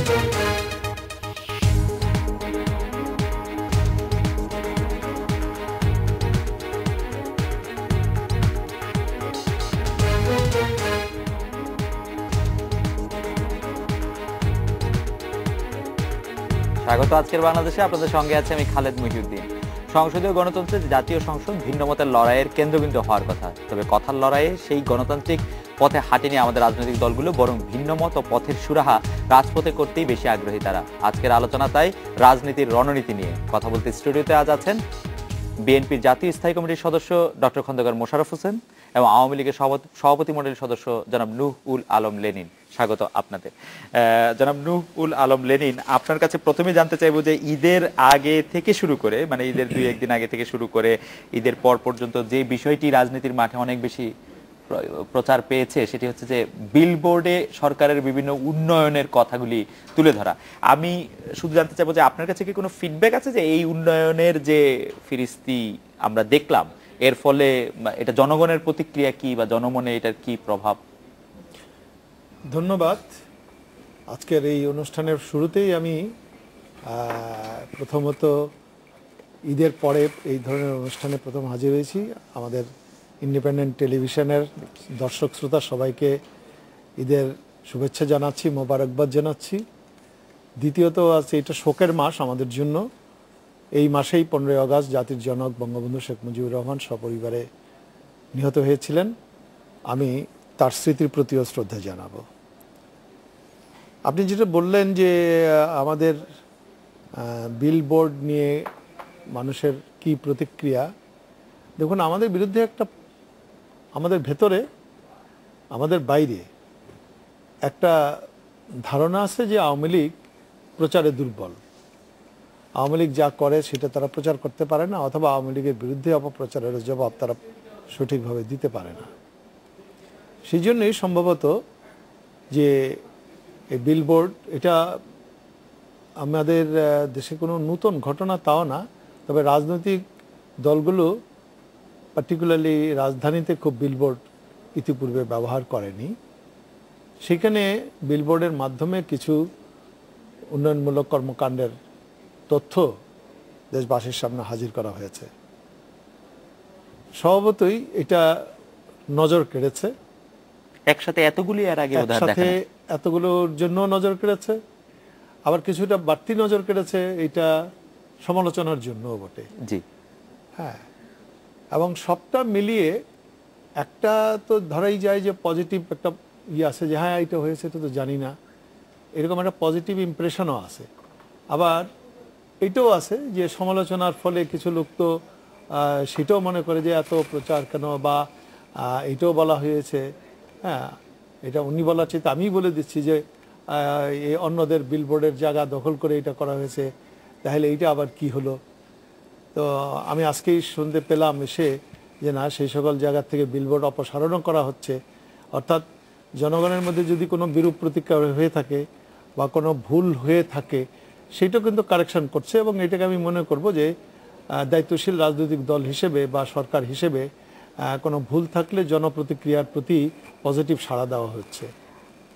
স্বাগত আজকের বাংলাদেশে, আপনাদের সঙ্গে আছে আমি খালেদ মহিউদ্দিন। সংসদীয় গণতন্ত্রের জাতীয় সংসদ ভিন্ন মতের লড়াইয়ের কেন্দ্রবিন্দু হওয়ার কথা, তবে কথার লড়াইয়ে সেই গণতান্ত্রিক পথে হাঁটেনি আমাদের রাজনৈতিক দলগুলো, বরং ভিন্ন মত ও পথের সুরাহা রাজপথে করতেই বেশি আগ্রহী তারা। আজকের আলোচনা তাই রাজনীতির রণনীতি নিয়ে। কথা বলতে স্টুডিওতে আজ আছেন বিএনপির জাতীয় স্থায়ী কমিটির সদস্য ডক্টর খন্দকার মোশাররফ হোসেন এবং আওয়ামী লীগের সভাপতি মণ্ডলীর সদস্য জনাব নূহ উল আলম লেনিন। স্বাগত আপনাদের। জনাব নূহ উল আলম লেনিন, আপনার কাছে প্রথমে জানতে চাইবো যে ঈদের আগে থেকে শুরু করে, মানে ঈদের 2-1 দিন আগে থেকে শুরু করে ঈদের পর পর্যন্ত যে বিষয়টি রাজনীতির মাঠে অনেক বেশি প্রচার পেয়েছে, সেটি হচ্ছে যে বিলবোর্ডে সরকারের বিভিন্ন উন্নয়নের কথাগুলি তুলে ধরা। আমি শুধু জানতে চাইবো যে আপনার কাছে কি কোনো ফিডব্যাক আছে যে এই উন্নয়নের যে ফিরিস্তি আমরা দেখলাম, এর ফলে এটা জনগণের প্রতিক্রিয়া কি বা জনমনে এটার কি প্রভাব? ধন্যবাদ। আজকের এই অনুষ্ঠানের শুরুতেই আমি প্রথমত ঈদের পরে এই ধরনের অনুষ্ঠানে প্রথম হাজির হয়েছি। আমাদের ইন্ডিপেন্ডেন্ট টেলিভিশনের দর্শক শ্রোতা সবাইকে ঈদের শুভেচ্ছা জানাচ্ছি, মোবারকবাদ জানাচ্ছি। দ্বিতীয়ত আছে এটা শোকের মাস আমাদের জন্য। এই মাসেই 15ই আগস্ট জাতির জনক বঙ্গবন্ধু শেখ মুজিবুর রহমান সপরিবারে নিহত হয়েছিলেন। আমি তার স্মৃতির প্রতিও শ্রদ্ধা জানাবো। আপনি যেটা বললেন যে আমাদের বিলবোর্ড নিয়ে মানুষের কি প্রতিক্রিয়া, দেখুন আমাদের বিরুদ্ধে একটা, আমাদের ভেতরে আমাদের বাইরে একটা ধারণা আছে যে আওয়ামী লীগ প্রচারে দুর্বল। আওয়ামী লীগ যা করে সেটা তারা প্রচার করতে পারে না, অথবা আওয়ামী লীগের বিরুদ্ধে অপপ্রচারের জবাব তারা সঠিকভাবে দিতে পারে না। সেই জন্যই সম্ভবত যে এই বিলবোর্ড, এটা আমাদের দেশে কোনো নতুন ঘটনা তাও না, তবে রাজনৈতিক দলগুলো পার্টিকুলারলি রাজধানীতে খুব বিলবোর্ড ইতিপূর্বে ব্যবহার করেনি। সেখানে বিলবোর্ডের মাধ্যমে কিছু উন্নয়নমূলক কর্মকাণ্ডের তথ্য দেশবাসীর সামনে হাজির করা হয়েছে। স্বভাবতই এটা নজর কেড়েছে। একসাথে এতগুলি এর আগে একসাথে এতগুলোর জন্য নজর কেড়েছে, আবার কিছুটা বাড়তি নজর কেড়েছে এটা সমালোচনার জন্যও বটে। জি হ্যাঁ, এবং সবটা মিলিয়ে একটা তো ধরাই যায় যে পজিটিভ একটা আছে যে হ্যাঁ এটা হয়েছে, এটা তো জানি না, এরকম একটা পজিটিভ ইমপ্রেশনও আছে। আবার এটাও আছে যে সমালোচনার ফলে কিছু লোক তো সেটাও মনে করে যে এত প্রচার কেন, বা এটাও বলা হয়েছে, হ্যাঁ এটা উনি বলার চেয়ে আমি বলে দিচ্ছি যে এই অন্যদের বিলবোর্ডের জায়গা দখল করে এটা করা হয়েছে, তাহলে এইটা আবার কি হলো। তো আমি আজকেই শুনতে পেলাম এসে যে না, সেই সকল জায়গা থেকে বিলবোর্ড অপসারণও করা হচ্ছে। অর্থাৎ জনগণের মধ্যে যদি কোনো বিরূপ প্রতিক্রিয়া হয়ে থাকে বা কোনো ভুল হয়ে থাকে, সেইটাও কিন্তু কারেকশন করছে। এবং এটাকে আমি মনে করব যে দায়িত্বশীল রাজনৈতিক দল হিসেবে বা সরকার হিসেবে কোনো ভুল থাকলে জনপ্রতিক্রিয়ার প্রতি পজিটিভ সাড়া দেওয়া হচ্ছে।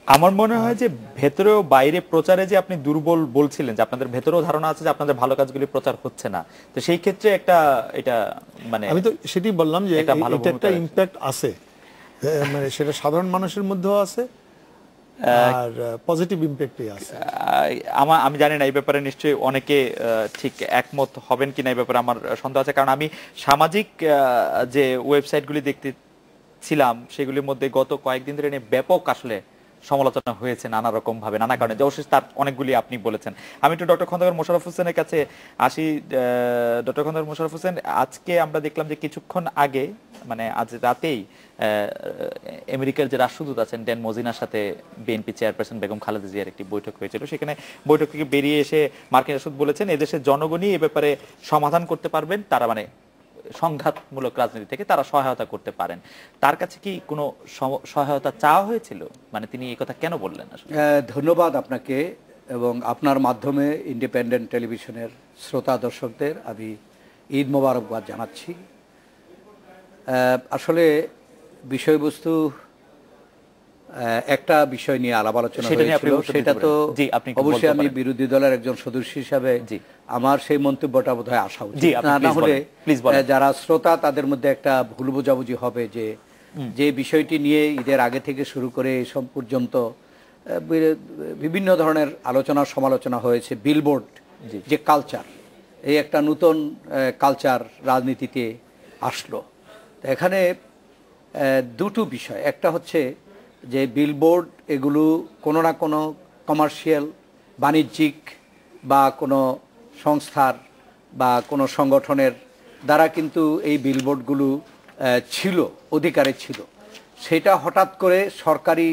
আমার মনে হয় যে ভেতরেও বাইরে প্রচারে যে আপনি দুর্বল বলছিলেন, যে আপনাদের ভেতরেও ধারণা আছে যে আপনাদের ভালো কাজগুলি প্রচার হচ্ছে না, তো সেই ক্ষেত্রে একটা এটা মানে আমি তো সেটি বললাম যে এটা একটা ইমপ্যাক্ট আছে, মানে সেটা সাধারণ মানুষের মধ্যেও আছে আর পজিটিভ ইমপ্যাক্টই আছে। আমি জানি না এই ব্যাপারে নিশ্চয়ই অনেকে ঠিক একমত হবেন কিনা, এই ব্যাপারে আমার সন্দেহ আছে। কারণ আমি সামাজিক যে ওয়েবসাইটগুলি দেখতেছিলাম সেগুলির মধ্যে গত কয়েকদিন ধরে ব্যাপক আসলে সমালোচনা হয়েছে নানা রকম ভাবে, নানা কারণে, যে অবশ্যই তার অনেকগুলি আপনি বলেছেন। আমি একটু ডক্টর খন্দকার মোশাররফ হোসেনের কাছে আসি। ডক্টর খন্দকার মোশাররফ হোসেন, আজকে আমরা দেখলাম যে কিছুক্ষণ আগে, মানে আজ রাতেই আমেরিকার যে রাষ্ট্রদূত আছেন ড্যান মজিনার সাথে বিএনপি চেয়ারপারসন বেগম খালেদা জিয়ার একটি বৈঠক হয়েছিল। সেখানে বৈঠক থেকে বেরিয়ে এসে মার্কিন রাষ্ট্রদূত বলেছেন এদেশের জনগণই এ ব্যাপারে সমাধান করতে পারবেন, তারা মানে সংঘাতমূলক রাজনীতি থেকে তারা সহায়তা করতে পারেন। তার কাছে কি কোনো সহায়তা চাওয়া হয়েছিল? মানে তিনি এই কথা কেন বললেন? ধন্যবাদ আপনাকে এবং আপনার মাধ্যমে ইন্ডিপেন্ডেন্ট টেলিভিশনের শ্রোতা দর্শকদের আমি ঈদ মোবারকবাদ জানাচ্ছি। আসলে বিষয়বস্তু একটা বিষয় নিয়ে আলাপ আলোচনা হয়েছিল, সেটা তো অবশ্যই আমি বিরোধী দলের একজন সদস্য হিসাবে আমার সেই মন্তব্যটা বোধহয় আসা উচিত, না হলে যারা শ্রোতা তাদের মধ্যে একটা ভুল বোঝাবুঝি হবে যে বিষয়টি নিয়ে ঈদের আগে থেকে শুরু করে এসব পর্যন্ত বিভিন্ন ধরনের আলোচনা সমালোচনা হয়েছে। বিলবোর্ড যে কালচার, এই একটা নতুন কালচার রাজনীতিতে আসলো। এখানে দুটো বিষয়, একটা হচ্ছে যে বিলবোর্ড এগুলো কোনো না কোনো কমার্শিয়াল বাণিজ্যিক বা কোনো সংস্থার বা কোনো সংগঠনের দ্বারা কিন্তু এই বিলবোর্ডগুলো ছিল, অধিকারে ছিল। সেটা হঠাৎ করে সরকারি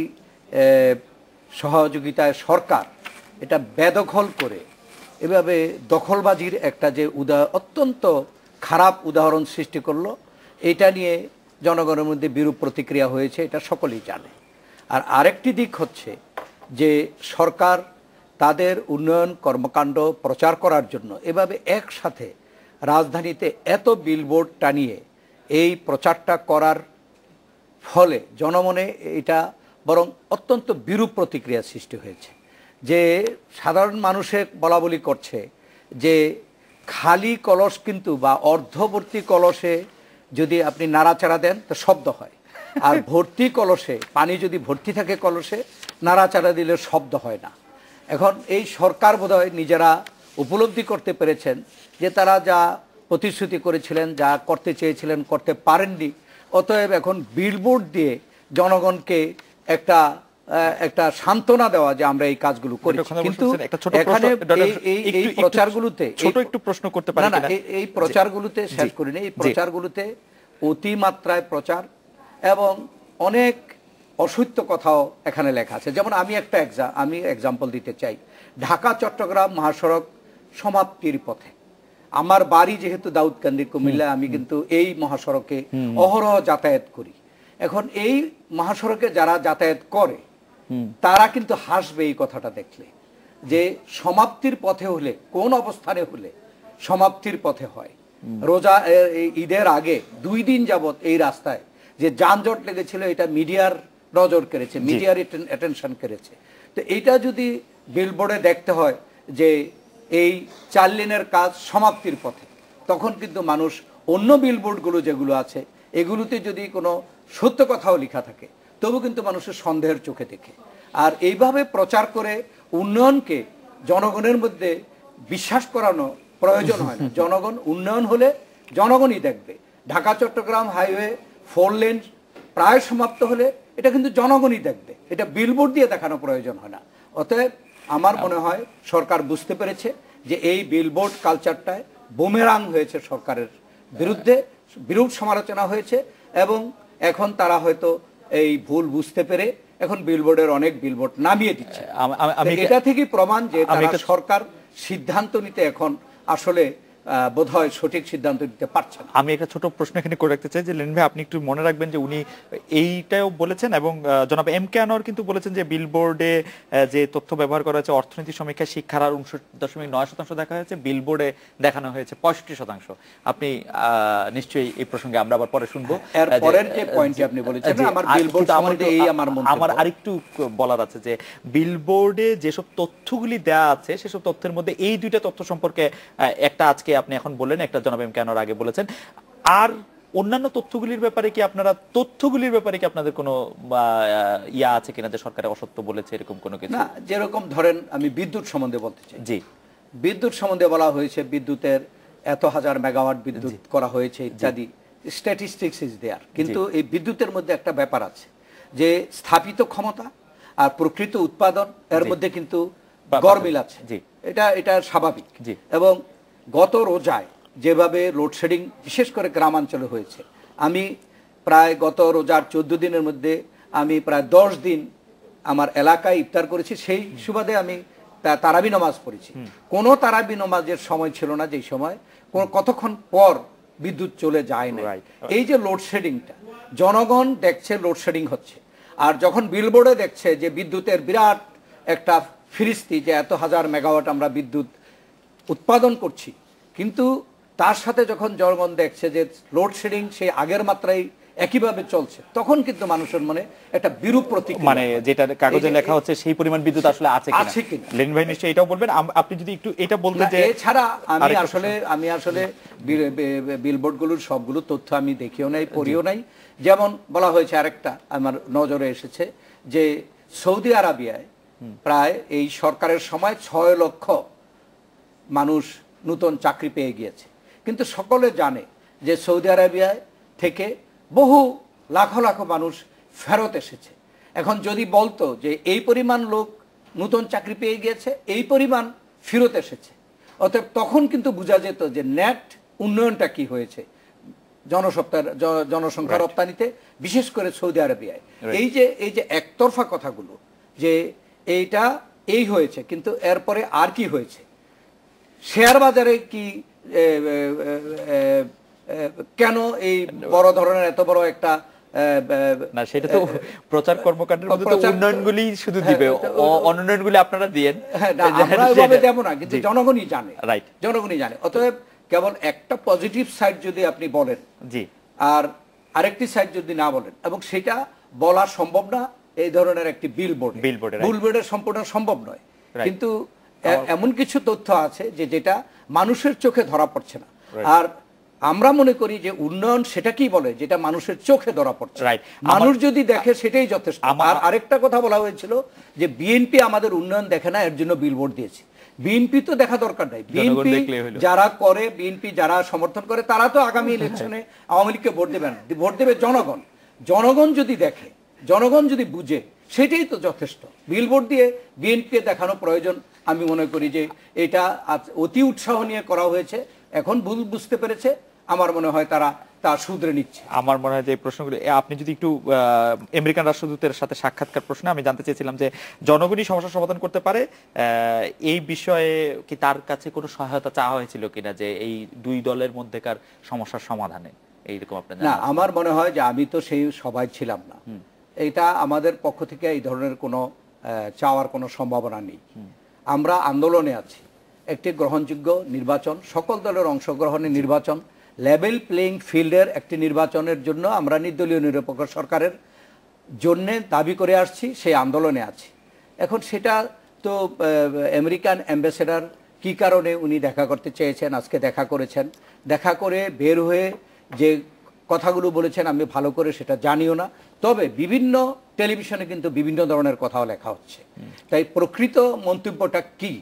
সহযোগিতায় সরকার এটা বেদখল করে এভাবে দখলবাজির একটা যে অত্যন্ত খারাপ উদাহরণ সৃষ্টি করলো, এটা নিয়ে জনগণের মধ্যে বিরূপ প্রতিক্রিয়া হয়েছে, এটা সকলেই জানে। আর আরেকটি দিক হচ্ছে যে সরকার তাদের উন্নয়ন কর্মকাণ্ড প্রচার করার জন্য এভাবে একসাথে রাজধানীতে এত বিলবোর্ড টানিয়ে এই প্রচারটা করার ফলে জনমনে এটা বরং অত্যন্ত বিরূপ প্রতিক্রিয়া সৃষ্টি হয়েছে। যে সাধারণ মানুষে বলা বলি করছে যে খালি কলস কিন্তু বা অর্ধভর্তি কলসে যদি আপনি নাড়াচাড়া দেন তো শব্দ হয়, আর ভর্তি কলসে পানি যদি ভর্তি থাকে কলসে নাড়াচাড়া দিলে শব্দ হয় না। এখন এই সরকার বোধহয় নিজেরা উপলব্ধি করতে পেরেছেন যে তারা যা প্রতিশ্রুতি করেছিলেন, যা করতে চেয়েছিলেন করতে পারেননি, অতএব এখন বিলবোর্ড দিয়ে জনগণকে একটা সান্ত্বনা দেওয়া যে আমরা এই কাজগুলো করি। কিন্তু এখানে এই প্রচারগুলোতে ছোট একটু প্রশ্ন করতে পারি না, এই প্রচারগুলোতে শেষ করিনি, এই প্রচারগুলোতে অতিমাত্রায় প্রচার এবং অনেক অসত্য কথাও এখানে লেখা আছে। যেমন আমি এক্সাম্পল দিতে চাই, ঢাকা চট্টগ্রাম মহাসড়ক সমাপ্তির পথে। আমার বাড়ি যেহেতু দাউদকান্দি কুমিল্লা, আমি কিন্তু এই মহাসড়কে অহরহ যাতায়াত করি। এখন এই মহাসড়কে যারা যাতায়াত করে তারা কিন্তু হাসবে এই কথাটা দেখলে, যে সমাপ্তির পথে হলে কোন অবস্থানে হলে সমাপ্তির পথে হয়। রোজা ঈদের আগে 2 দিন যাবত এই রাস্তায় যে যানজট লেগেছিল, এটা মিডিয়ার নজর কেড়েছে, মিডিয়ার অ্যাটেনশন কেড়েছে। তো এইটা যদি বিলবোর্ডে দেখতে হয় যে এই 4 লেনের কাজ সমাপ্তির পথে, তখন কিন্তু মানুষ অন্য বিলবোর্ডগুলো যেগুলো আছে এগুলোতে যদি কোনো সত্য কথাও লেখা থাকে তবু কিন্তু মানুষের সন্দেহের চোখে দেখে। আর এইভাবে প্রচার করে উন্নয়নকে জনগণের মধ্যে বিশ্বাস করানো প্রয়োজন হয় না। জনগণ উন্নয়ন হলে জনগণই দেখবে। ঢাকা চট্টগ্রাম হাইওয়ে 4 লেন প্রায় সমাপ্ত হলে এটা কিন্তু জনগণই দেখবে, এটা বিলবোর্ড দিয়ে দেখানো প্রয়োজন হয় না। অতএব আমার মনে হয় সরকার বুঝতে পেরেছে যে এই বিলবোর্ড কালচারটায় বুমেরাং হয়েছে, সরকারের বিরুদ্ধে বিরূপ সমালোচনা হয়েছে এবং এখন তারা হয়তো এই ভুল বুঝতে পেরে এখন বিলবোর্ডের অনেক বিলবোর্ড নামিয়ে দিচ্ছে। এটা থেকেই প্রমাণ যে সরকার সিদ্ধান্ত নিতে এখন আসলে বোধহয় সঠিক সিদ্ধান্ত নিতে পারছেন। আমি একটা ছোট প্রশ্ন এখানে করে রাখতে চাই যে লেন ভাই, আপনি একটু মনে রাখবেন যে উনি এইটাও বলেছেন এবং জনাব এম কে আনোয়ার কিন্তু বলেছেন যে বিলবোর্ডে যে তথ্য ব্যবহার করা হয়েছে অর্থনীতি সমীক্ষায় শিক্ষার হার 59.9% দেখা হয়েছে, বিলবোর্ডে দেখানো হয়েছে 65%। আপনি নিশ্চয়ই এই প্রসঙ্গে আমরা আবার পরে শুনবো। এর পরের যে পয়েন্টটি আপনি বলেছেন আমার বিলবোর্ড সম্বন্ধে এই আমার মন্তব্য, আমার আরেকটু বলার আছে যে বিলবোর্ডে যেসব তথ্যগুলি দেয়া আছে সেসব তথ্যের মধ্যে এই 2টা তথ্য সম্পর্কে একটা আজকে আপনি এখন বললেন, একটা জনাব এম কে আনোয়ার আগে বলেছেন। আর অন্যান্য তথ্যগুলির ব্যাপারে কি আপনাদের কোনো ইয়া আছে কিনা যে সরকার অসত্য বলেছে এরকম কোনো কিছু? না, যেরকম ধরেন আমি বিদ্যুৎ সম্বন্ধে বলতে চাই। জি, বিদ্যুৎ সম্বন্ধে বলা হয়েছে বিদ্যুতের এত হাজার মেগাওয়াট বিদ্যুৎ করা হয়েছে ইত্যাদি, স্ট্যাটিস্টিক্স ইজ দেয়ার। কিন্তু এই বিদ্যুতের মধ্যে একটা ব্যাপার আছে যে স্থাপিত ক্ষমতা আর প্রকৃত উৎপাদন এর মধ্যে কিন্তু গরমিল আছে, এটা স্বাভাবিক। এবং গত রোজায় যেভাবে লোডশেডিং বিশেষ করে গ্রামাঞ্চলে হয়েছে, আমি প্রায় গত রোজার 14 দিনের মধ্যে আমি প্রায় 10 দিন আমার এলাকায় ইফতার করেছি। সেই সুবাদে আমি তারাবি নামাজ পড়েছি। কোনো তারাবি নামাজের সময় ছিল না যেই সময় কতক্ষণ পর বিদ্যুৎ চলে যায় না। এই যে লোডশেডিংটা জনগণ দেখছে লোডশেডিং হচ্ছে, আর যখন বিলবোর্ডে দেখছে যে বিদ্যুতের বিরাট একটা ফিরিস্তি যে এত হাজার মেগাওয়াট আমরা বিদ্যুৎ উৎপাদন করছি, কিন্তু তার সাথে যখন জনগণ দেখছে যে লোডশেডিং সেই আগের মাত্রায় একইভাবে চলছে, তখন কিন্তু মানুষের মনে একটা বিরূপ প্রতিক্রিয়া, মানে যেটা কাগজে লেখা হচ্ছে সেই পরিমাণ বিদ্যুৎ আসলে আছে কিনা। লেনিন ভাই নিশ্চয়ই এটাও বলবেন। আপনি যদি একটু এটা বলতে যে এছাড়া আমি আসলে বিলবোর্ডগুলোর সবগুলো তথ্য আমি দেখিও নাই, পড়িও নাই। যেমন বলা হয়েছে, আরেকটা আমার নজরে এসেছে যে সৌদি আরবিয়ায় প্রায় এই সরকারের সময় 6 লক্ষ মানুষ নতুন চাকরি পেয়ে গিয়েছে, কিন্তু সকলে জানে যে সৌদি আরবিয়ায় থেকে বহু লাখো লাখো মানুষ ফেরত এসেছে। এখন যদি বলতো যে এই পরিমাণ লোক নতুন চাকরি পেয়ে গিয়েছে, এই পরিমাণ ফেরত এসেছে, অতএব তখন কিন্তু বোঝা যেত যে নেট উন্নয়নটা কি হয়েছে জনসংখ্যা রপ্তানিতে, বিশেষ করে সৌদি আরবিয়ায়। এই যে একতরফা কথাগুলো যে এইটা এই হয়েছে, কিন্তু এরপরে আর কি হয়েছে, শেয়ার বাজারে কি কেন এই বড় ধরনের এত বড় একটা না, সেটা তো প্রচার কর্মকাণ্ডের মধ্যে তো উন্নয়নগুলি শুধু দিবে, অনুন্নয়নগুলি আপনারা দিয়েন। আমরা ওইভাবে দেব না, কিন্তু জনগণই জানে, জনগণই জানে। অতএব কেবল একটা পজিটিভ সাইড যদি আপনি বলেন, জি, আর আরেকটি সাইড যদি না বলেন, এবং সেটা বলা সম্ভব না এই ধরনের একটি বিলবোর্ডের সম্পূর্ণ সম্ভব নয়। কিন্তু এমন কিছু তথ্য আছে যেটা মানুষের চোখে ধরা পড়ছে না। আর আমরা মনে করি যে উন্নয়ন সেটা কি বলে, যেটা মানুষের চোখে ধরা পড়ছে, মানুষ যদি দেখে সেটাই যথেষ্ট। আর আরেকটা কথা বলা হয়েছিল যে বিএনপি আমাদের উন্নয়ন দেখে না, এর জন্য বিলবোর্ড দিয়েছে। বিএনপি তো দেখা দরকার নাই, বিএনপি যারা করে, বিএনপি যারা সমর্থন করে, তারা তো আগামী ইলেকশনে আওয়ামী লীগকে ভোট দেবে জনগণ। জনগণ যদি দেখে, জনগণ যদি বুঝে, সেটাই তো যথেষ্ট। বিলবোর্ড দিয়ে বিএনপিকে দেখানো প্রয়োজন, আমি মনে করি যে এটা অতি উৎসাহ নিয়ে করা হয়েছে, এখন ভুল বুঝতে পেরেছে, আমার মনে হয় তারা তা শুধরে নিচ্ছে। আমার মনে হয় যে এই প্রশ্নগুলো আপনি যদি একটু আমেরিকান রাষ্ট্রদূতের সাথে সাক্ষাৎকার প্রশ্নে আমি জানতে চেয়েছিলাম যে জনগণই সমস্যা সমাধান করতে পারে, এই বিষয়ে কি তার কাছে কোনো সহায়তা চাওয়া হয়েছিল কিনা, যে এই দুই দলের মধ্যেকার সমস্যার সমাধানে এইরকম আপনার? না, আমার মনে হয় যে আমি তো সেই সভায় ছিলাম না, এটা আমাদের পক্ষ থেকে এই ধরনের কোনো চাওয়ার কোনো সম্ভাবনা নেই। আমরা আন্দোলনে আছি, একটি গ্রহণযোগ্য নির্বাচন, সকল দলের অংশগ্রহণের নির্বাচন, লেভেল প্লেইং ফিল্ডের একটি নির্বাচনের জন্য আমরা নির্দলীয় নিরপেক্ষ সরকারের জন্যে দাবি করে আসছি, সেই আন্দোলনে আছি। এখন সেটা তো আমেরিকান অ্যাম্বাসেডর কি কারণে উনি দেখা করতে চেয়েছেন, আজকে দেখা করেছেন, দেখা করে বের হয়ে যে কথাগুলো বলেছেন আমি ভালো করে সেটা জানিও না, তবে বিভিন্ন টেলিভিশনে কিন্তু বিভিন্ন ধরনের কথাও লেখা হচ্ছে, তাই প্রকৃত মন্তব্যটা কি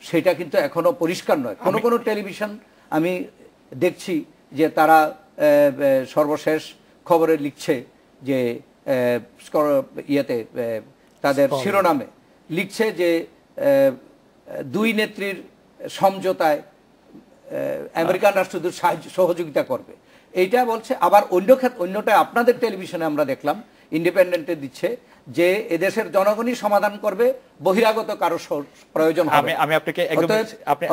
সেটা কিন্তু এখনো পরিষ্কার নয়। কোনো টেলিভিশন আমি দেখছি যে তারা সর্বশেষ খবরে লিখছে যে তাদের শিরোনামে লিখছে যে দুই নেত্রীর সমঝোতায় আমেরিকান রাষ্ট্রদূত সহযোগিতা করবে, এইটা বলছে। আবার অন্যটা আপনাদের টেলিভিশনে আমরা দেখলাম, ইন্ডিপেন্ডেন্টে দিচ্ছে যে এদেশের জনগণই সমাধান করবে, বহিরাগত কারো প্রয়োজন হবে।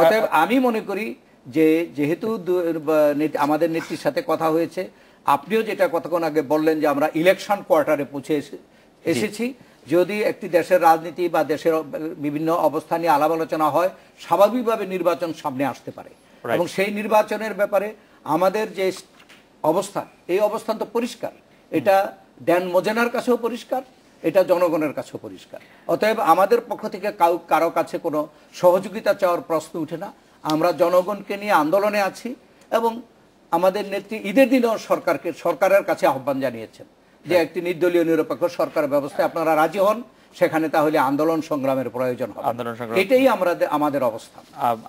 অতএব আমি মনে করি যে যেহেতু আমাদের নেত্রীর সাথে কথা হয়েছে, আপনিও যেটা কতক্ষণ আগে বললেন যে আমরা ইলেকশন কোয়ার্টারে পৌঁছে এসেছি, যদি একটি দেশের রাজনীতি বা দেশের বিভিন্ন অবস্থান নিয়ে আলাপ আলোচনা হয়, স্বাভাবিকভাবে নির্বাচন সামনে আসতে পারে, এবং সেই নির্বাচনের ব্যাপারে আমাদের যে অবস্থান, এই অবস্থান তো পরিষ্কার, এটা ড্যান মোজেনার কাছেও পরিষ্কার, এটা জনগণের কাছেও পরিষ্কার। অতএব আমাদের পক্ষ থেকে কারো কাছে কোনো সহযোগিতা চাওয়ার প্রশ্ন উঠে না। আমরা জনগণকে নিয়ে আন্দোলনে আছি, এবং আমাদের নেত্রী ঈদের দিনেও সরকারের কাছে আহ্বান জানিয়েছেন যে একটি নির্দলীয় নিরপেক্ষ সরকার ব্যবস্থায় আপনারা রাজি হন, সেখানে তাহলে আন্দোলন সংগ্রামের প্রয়োজন হবে, এটাই আমাদের অবস্থান।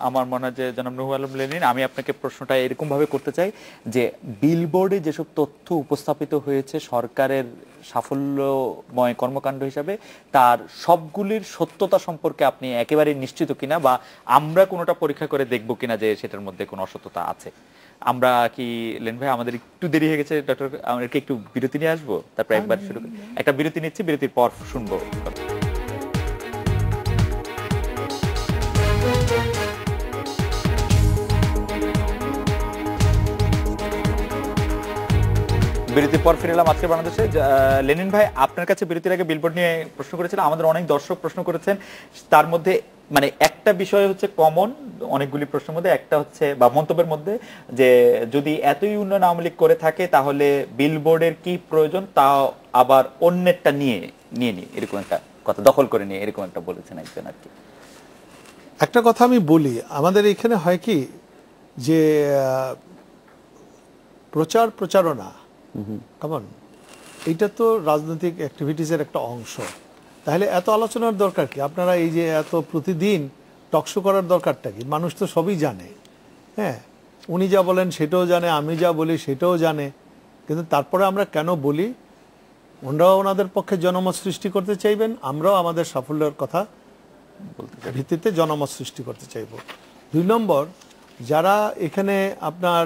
আমার মনে হয় যে জনাব নুরুল আলম লেনিন, আমি আপনাকে প্রশ্নটা এরকম ভাবে করতে চাই যে বিলবোর্ডে যেসব তথ্য উপস্থাপিত হয়েছে সরকারের সাফল্যময় কর্মকাণ্ড হিসাবে, তার সবগুলির সত্যতা সম্পর্কে আপনি একেবারে নিশ্চিত কিনা, বা আমরা কোনোটা পরীক্ষা করে দেখবো কিনা যে সেটার মধ্যে কোনো অসত্যতা আছে? আমরা কি লেন ভাই, আমাদের একটু দেরি হয়ে গেছে, ডক্টর আমাদেরকে একটু বিরতি নিয়ে আসবো, তারপর একবার শুরু করি। একটা বিরতি নিচ্ছি, বিরতির পর শুনবো। বিরতির পর ফিরে এলাম আজকের বাংলাদেশে। লেনিন ভাই, আপনার কাছে বিরতির আগে বিলবোর্ড নিয়ে প্রশ্ন করেছিলাম, আমাদের অনেক দর্শক প্রশ্ন করেছেন, তার মধ্যে মানে একটা বিষয় হচ্ছে কমন অনেকগুলি প্রশ্নের মধ্যে, একটা হচ্ছে বা মন্তব্যের মধ্যে যে যদি এতই উন্নয়ন আওয়ামী লীগ করে থাকে তাহলে বিলবোর্ডের কি প্রয়োজন, তাও আবার অন্যেরটা নিয়ে নিয়ে এরকম একটা কথা, দখল করে নিয়ে এরকম একটা বলেছেন একজন আর কি। একটা কথা আমি বলি, আমাদের এখানে হয় কি যে প্রচারণা কেমন, এটা তো রাজনৈতিক অ্যাক্টিভিটিসের একটা অংশ। তাহলে এত আলোচনার দরকার কি? আপনারা এই যে এত প্রতিদিন টকশো করার দরকারটা কি? মানুষ তো সবই জানে। হ্যাঁ, উনি যা বলেন সেটাও জানে, আমি যা বলি সেটাও জানে, কিন্তু তারপরে আমরা কেন বলি? ওনারাও ওনাদের পক্ষে জনমত সৃষ্টি করতে চাইবেন, আমরাও আমাদের সাফল্যের কথা ভিত্তিতে জনমত সৃষ্টি করতে চাইব। 2 নম্বর, যারা এখানে আপনার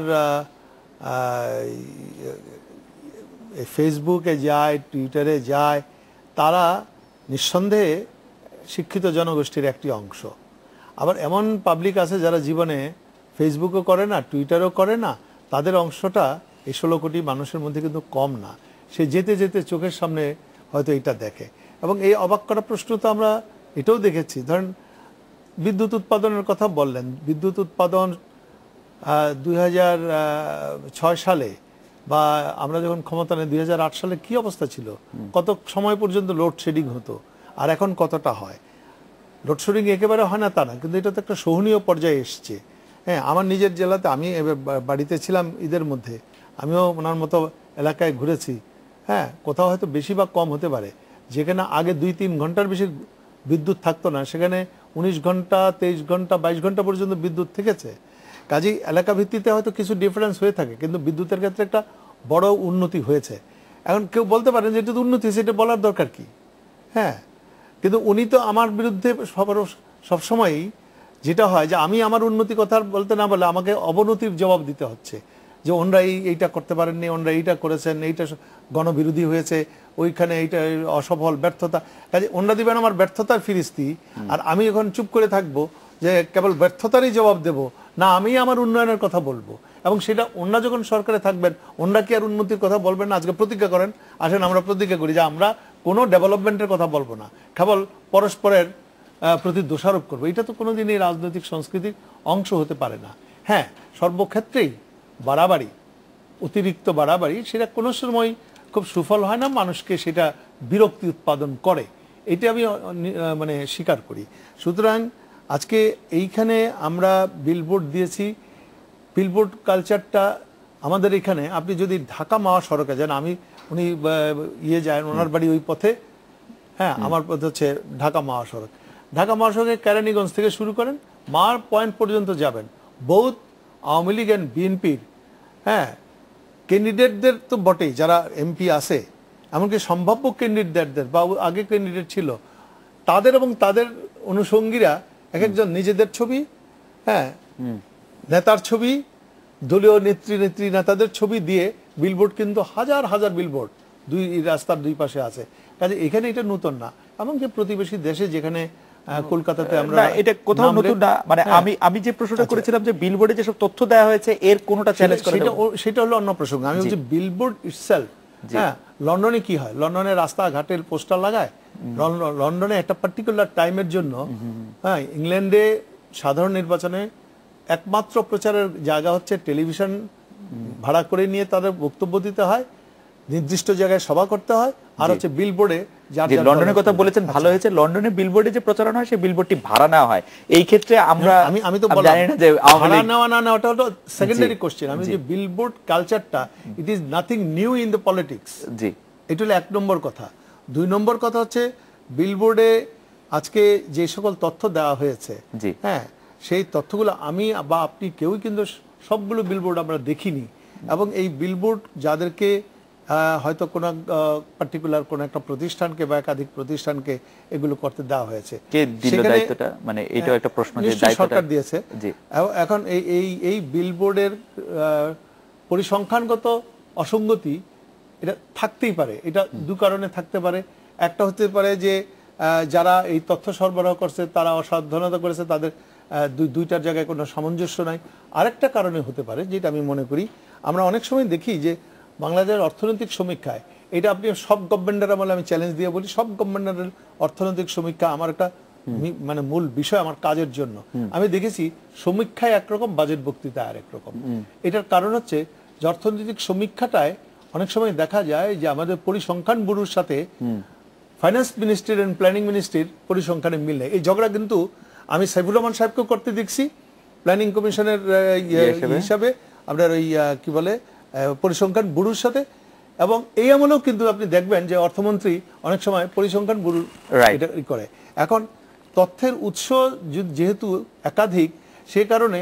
ফেসবুকে যায়, টুইটারে যায়, তারা নিঃসন্দেহে শিক্ষিত জনগোষ্ঠীর একটি অংশ। আবার এমন পাবলিক আছে যারা জীবনে ফেসবুকও করে না, টুইটারও করে না, তাদের অংশটা এই 16 কোটি মানুষের মধ্যে কিন্তু কম না। সে যেতে যেতে চোখের সামনে হয়তো এটা দেখে। এবং এই অবাক করা প্রশ্ন তো আমরা এটাও দেখেছি। ধরেন বিদ্যুৎ উৎপাদনের কথা বললেন, বিদ্যুৎ উৎপাদন 2006 সালে বা আমরা যখন ক্ষমতা নেই 2008 সালে কি অবস্থা ছিল, কত সময় পর্যন্ত লোডশেডিং হতো, আর এখন কতটা হয়? লোডশেডিং একেবারে হয় না তা না, কিন্তু এটা তো একটা সহনীয় পর্যায়ে এসছে। হ্যাঁ, আমার নিজের জেলাতে আমি বাড়িতে ছিলাম ঈদের মধ্যে, আমিও ওনার মতো এলাকায় ঘুরেছি। হ্যাঁ, কোথাও হয়তো বেশি বা কম হতে পারে, যেখানে আগে 2-3 ঘন্টার বেশি বিদ্যুৎ থাকতো না, সেখানে 19 ঘন্টা, 23 ঘন্টা, 22 ঘন্টা পর্যন্ত বিদ্যুৎ থেকেছে। কাজেই এলাকা ভিত্তিতে হয়তো কিছু ডিফারেন্স হয়ে থাকে, কিন্তু বিদ্যুতের ক্ষেত্রে একটা বড় উন্নতি হয়েছে। এখন কেউ বলতে পারেন যে এটা তো উন্নতি হয়েছে, এটা বলার দরকার কি? হ্যাঁ, কিন্তু উনি তো আমার বিরুদ্ধে সবসময়ই যেটা হয় যে আমি আমার উন্নতি কথা বলতে না বলে আমাকে অবনতির জবাব দিতে হচ্ছে, যে ওনরা এইটা করতে পারেননি, ওনরা এইটা করেছেন, এইটা গণবিরোধী হয়েছে, ওইখানে এইটা অসফল, ব্যর্থতা। কাজে ওনরা দিবেন আমার ব্যর্থতার ফিরিস্তি, আর আমি এখন চুপ করে থাকবো যে কেবল ব্যর্থতারই জবাব দেব না, আমি আমার উন্নয়নের কথা বলবো। এবং সেটা ওনরা যখন সরকারে থাকবেন, ওনরা কি আর উন্নতির কথা বলবেন না? আজকে প্রতিজ্ঞা করেন, আসেন আমরা প্রতিজ্ঞা করি যে আমরা কোনো ডেভেলপমেন্টের কথা বলবো না, কেবল পরস্পরের প্রতি দোষারোপ করবো। এটা তো কোনোদিনই রাজনৈতিক সংস্কৃতির অংশ হতে পারে না। হ্যাঁ, সর্বক্ষেত্রেই বাড়াবাড়ি, অতিরিক্ত বাড়াবাড়ি, সেটা কোনো সময় খুব সুফল হয় না, মানুষকে সেটা বিরক্তি উৎপাদন করে, এটা আমি মানে স্বীকার করি। সুতরাং আজকে এইখানে আমরা বিলবোর্ড দিয়েছি। বিলবোর্ড কালচারটা আমাদের এখানে, আপনি যদি ঢাকা মাওয়া সড়কে যান, উনি যায়, ওনার বাড়ি ওই পথে। হ্যাঁ, আমার পথ হচ্ছে ঢাকা মাওয়া সড়ক। ঢাকা মাওয়া সড়কে কেরানীগঞ্জ থেকে শুরু করেন, মাওয়ার পয়েন্ট পর্যন্ত যাবেন, বহুত আওয়ামী লীগ এন্ড বিএনপির হ্যাঁ ক্যান্ডিডেটদের তো বটেই, যারা এমপি আছে, এমনকি সম্ভাব্য ক্যান্ডিডেটদের বা আগে ক্যান্ডিডেট ছিল তাদের এবং তাদের অনুষঙ্গীরা এক একজন নিজেদের ছবি, হ্যাঁ নেতার ছবি, দলীয় নেত্রী নেতাদের ছবি দিয়ে বিলবোর্ড, কিন্তু হাজার হাজার বিলবোর্ড রাস্তার 2 পাশে আছে। কাজে এখানে এটা নতুন না, এমনকি প্রতিবেশী দেশে যেখানে কলকাতাতে আমরা এটা কোথাও নতুন না। মানে আমি যে প্রশ্নটা করেছিলাম যে বিলবোর্ডে যেসব তথ্য দেওয়া হয়েছে এর কোনটা চ্যালেঞ্জ করে, সেটা হলো অন্য প্রসঙ্গ। আমি বলছি বিলবোর্ড ইটসেলফ। হ্যাঁ, লন্ডনে কি হয়, লন্ডনে রাস্তাঘাটের পোস্টার লাগায়, লন্ডনে একটা পার্টিকুলার টাইমের জন্য। হ্যাঁ, ইংল্যান্ডে সাধারণ নির্বাচনে একমাত্র প্রচারের জায়গা হচ্ছে টেলিভিশন ভাড়া করে নিয়ে তাদের বক্তব্য দিতে হয়, নির্দিষ্ট জায়গায় সভা করতে হয়, আর হচ্ছে বিলবোর্ডে। লন্ডনের কথা বলেছেন, ভালো হয়েছে। লন্ডনে বিলবোর্ডে যে প্রচারণা হয় সেই বিলবোর্ডটি ভাড়া নেওয়া হয়। এই ক্ষেত্রে আমি তো জানি না যে ভাড়া নেওয়া না নেওয়াটা হলো সেকেন্ডারি কোশ্চেন। আমি যে বিলবোর্ড কালচারটা, it is nothing new in the politics. জি, এটা হলো 1 নম্বর কথা। 2 নম্বর কথা হচ্ছে বিলবোর্ডে আজকে যে সকল তথ্য দেওয়া হয়েছে, হ্যাঁ, সেই তথ্যগুলো আমি বা আপনি কেউই কিন্তু সবগুলো বিলবোর্ড আমরা দেখিনি। এবং এই বিলবোর্ড যাদেরকে হয়তো কোনো পার্টিকুলার কোন একটা প্রতিষ্ঠানকে বা একাধিক প্রতিষ্ঠানকে এগুলো করতে দেওয়া হয়েছে, কে দিল দায়িত্বটা? মানে এটাও একটা প্রশ্ন, যে দায়িত্বটা সরকার দিয়েছে। এখন এই বিলবোর্ডের পরিসংখ্যানগত অসঙ্গতি এটা থাকতেই পারে। এটা 2 কারণে থাকতে পারে। একটা হতে পারে যে যারা এই তথ্য সরবরাহ করছে তারা অসাবধানতা করেছে, তাদের দুইটার জায়গায় কোনো সামঞ্জস্য নাই। আরেকটা কারণে হতে পারে, যেটা আমি মনে করি, আমরা অনেক সময় দেখি যে বাংলাদেশের অর্থনৈতিক সমীক্ষায়, এটা আপনি সব গভর্নমেন্টের আমলে আমি চ্যালেঞ্জ দিয়ে বলি, সব গভর্নমেন্টের অর্থনৈতিক সমীক্ষা আমার একটা মানে মূল বিষয় আমার কাজের জন্য। আমি দেখেছি সমীক্ষায় একরকম, বাজেট বক্তৃতা আর একরকম। এটার কারণ হচ্ছে যে অর্থনৈতিক সমীক্ষাটায় অনেক সময় দেখা যায় যে আমাদের পরিসংখ্যান ব্যুরোর সাথে ফাইন্যান্স মিনিস্ট্রির এন্ড প্ল্যানিং মিনিস্ট্রির পরিসংখ্যানে মিল নেই। এই ঝগড়া কিন্তু আমি সাইফুর রহমান সাহেবকেও করতে দেখছি প্ল্যানিং কমিশনের হিসাবে, আপনার ওই কি বলে পরিসংখ্যান ব্যুরোর সাথে, এবং এই আমলেও কিন্তু আপনি দেখবেন যে অর্থমন্ত্রী অনেক সময় পরিসংখ্যান ব্যুরো এটা করে। এখন তথ্যের উৎস যেহেতু একাধিক, সে কারণে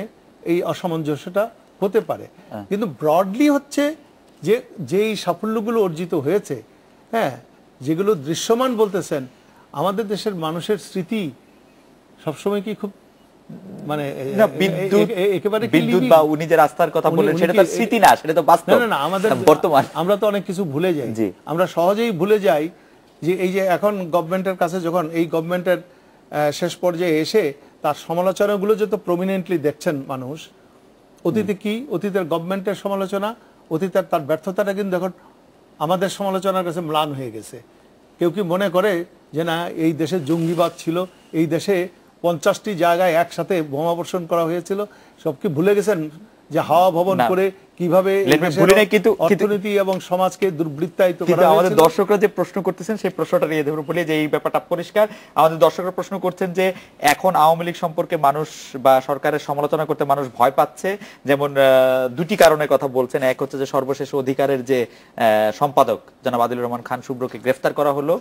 এই অসামঞ্জস্যটা হতে পারে। কিন্তু ব্রডলি হচ্ছে যে যেই সাফল্যগুলো অর্জিত হয়েছে, হ্যাঁ, যেগুলো দৃশ্যমান বলতেছেন, আমাদের দেশের মানুষের স্মৃতি সবসময় কি খুব মানে একেবারে বিদ্যুৎ বা উনি যে রাস্তার কথা বললেন সেটা তো স্মৃতি না, সেটা তো বাস্তব। না, আমাদের বর্তমান আমরা তো অনেক কিছু ভুলে যাই। আমরা সহজেই ভুলে যাই যে এই যে এখন গভর্নমেন্টের কাছে যখন এই গভর্নমেন্টের শেষ পর্যায়ে এসে তার সমালোচনাগুলো যত প্রমিনেন্টলি দেখছেন মানুষ, অতীতে কি অতীতের গভর্নমেন্টের সমালোচনা, অতীতের তার ব্যর্থতাটা কিন্তু এখন আমাদের সমালোচনার কাছে ম্লান হয়ে গেছে। কেউ কি মনে করে যে না এই দেশে জঙ্গিবাদ ছিল, এই দেশে 50টি জায়গায় একসাথে বোমাবর্ষণ করা হয়েছিল, সব কি ভুলে গেছেন যে হাওয়া ভবন করে কিভাবে অর্থনীতি এবং সমাজকে দুর্বৃত্তায়িত করা হয়েছিল? আমাদের দর্শকরা যে প্রশ্ন করতেছেন সেই প্রশ্নটা নিয়ে ধরে বলি যে এই ব্যাপারটা পরিষ্কার। আমাদের দর্শকরা প্রশ্ন করছেন যে এখন আওয়ামী লীগ সম্পর্কে মানুষ বা সরকারের সমালোচনা করতে মানুষ ভয় পাচ্ছে, যেমন দুটি কারণের কথা বলছেন। এক হচ্ছে যে সর্বশেষ অধিকারের যে সম্পাদক জনাব আদিলুর রহমান খান শুভ্রকে গ্রেফতার করা হলো,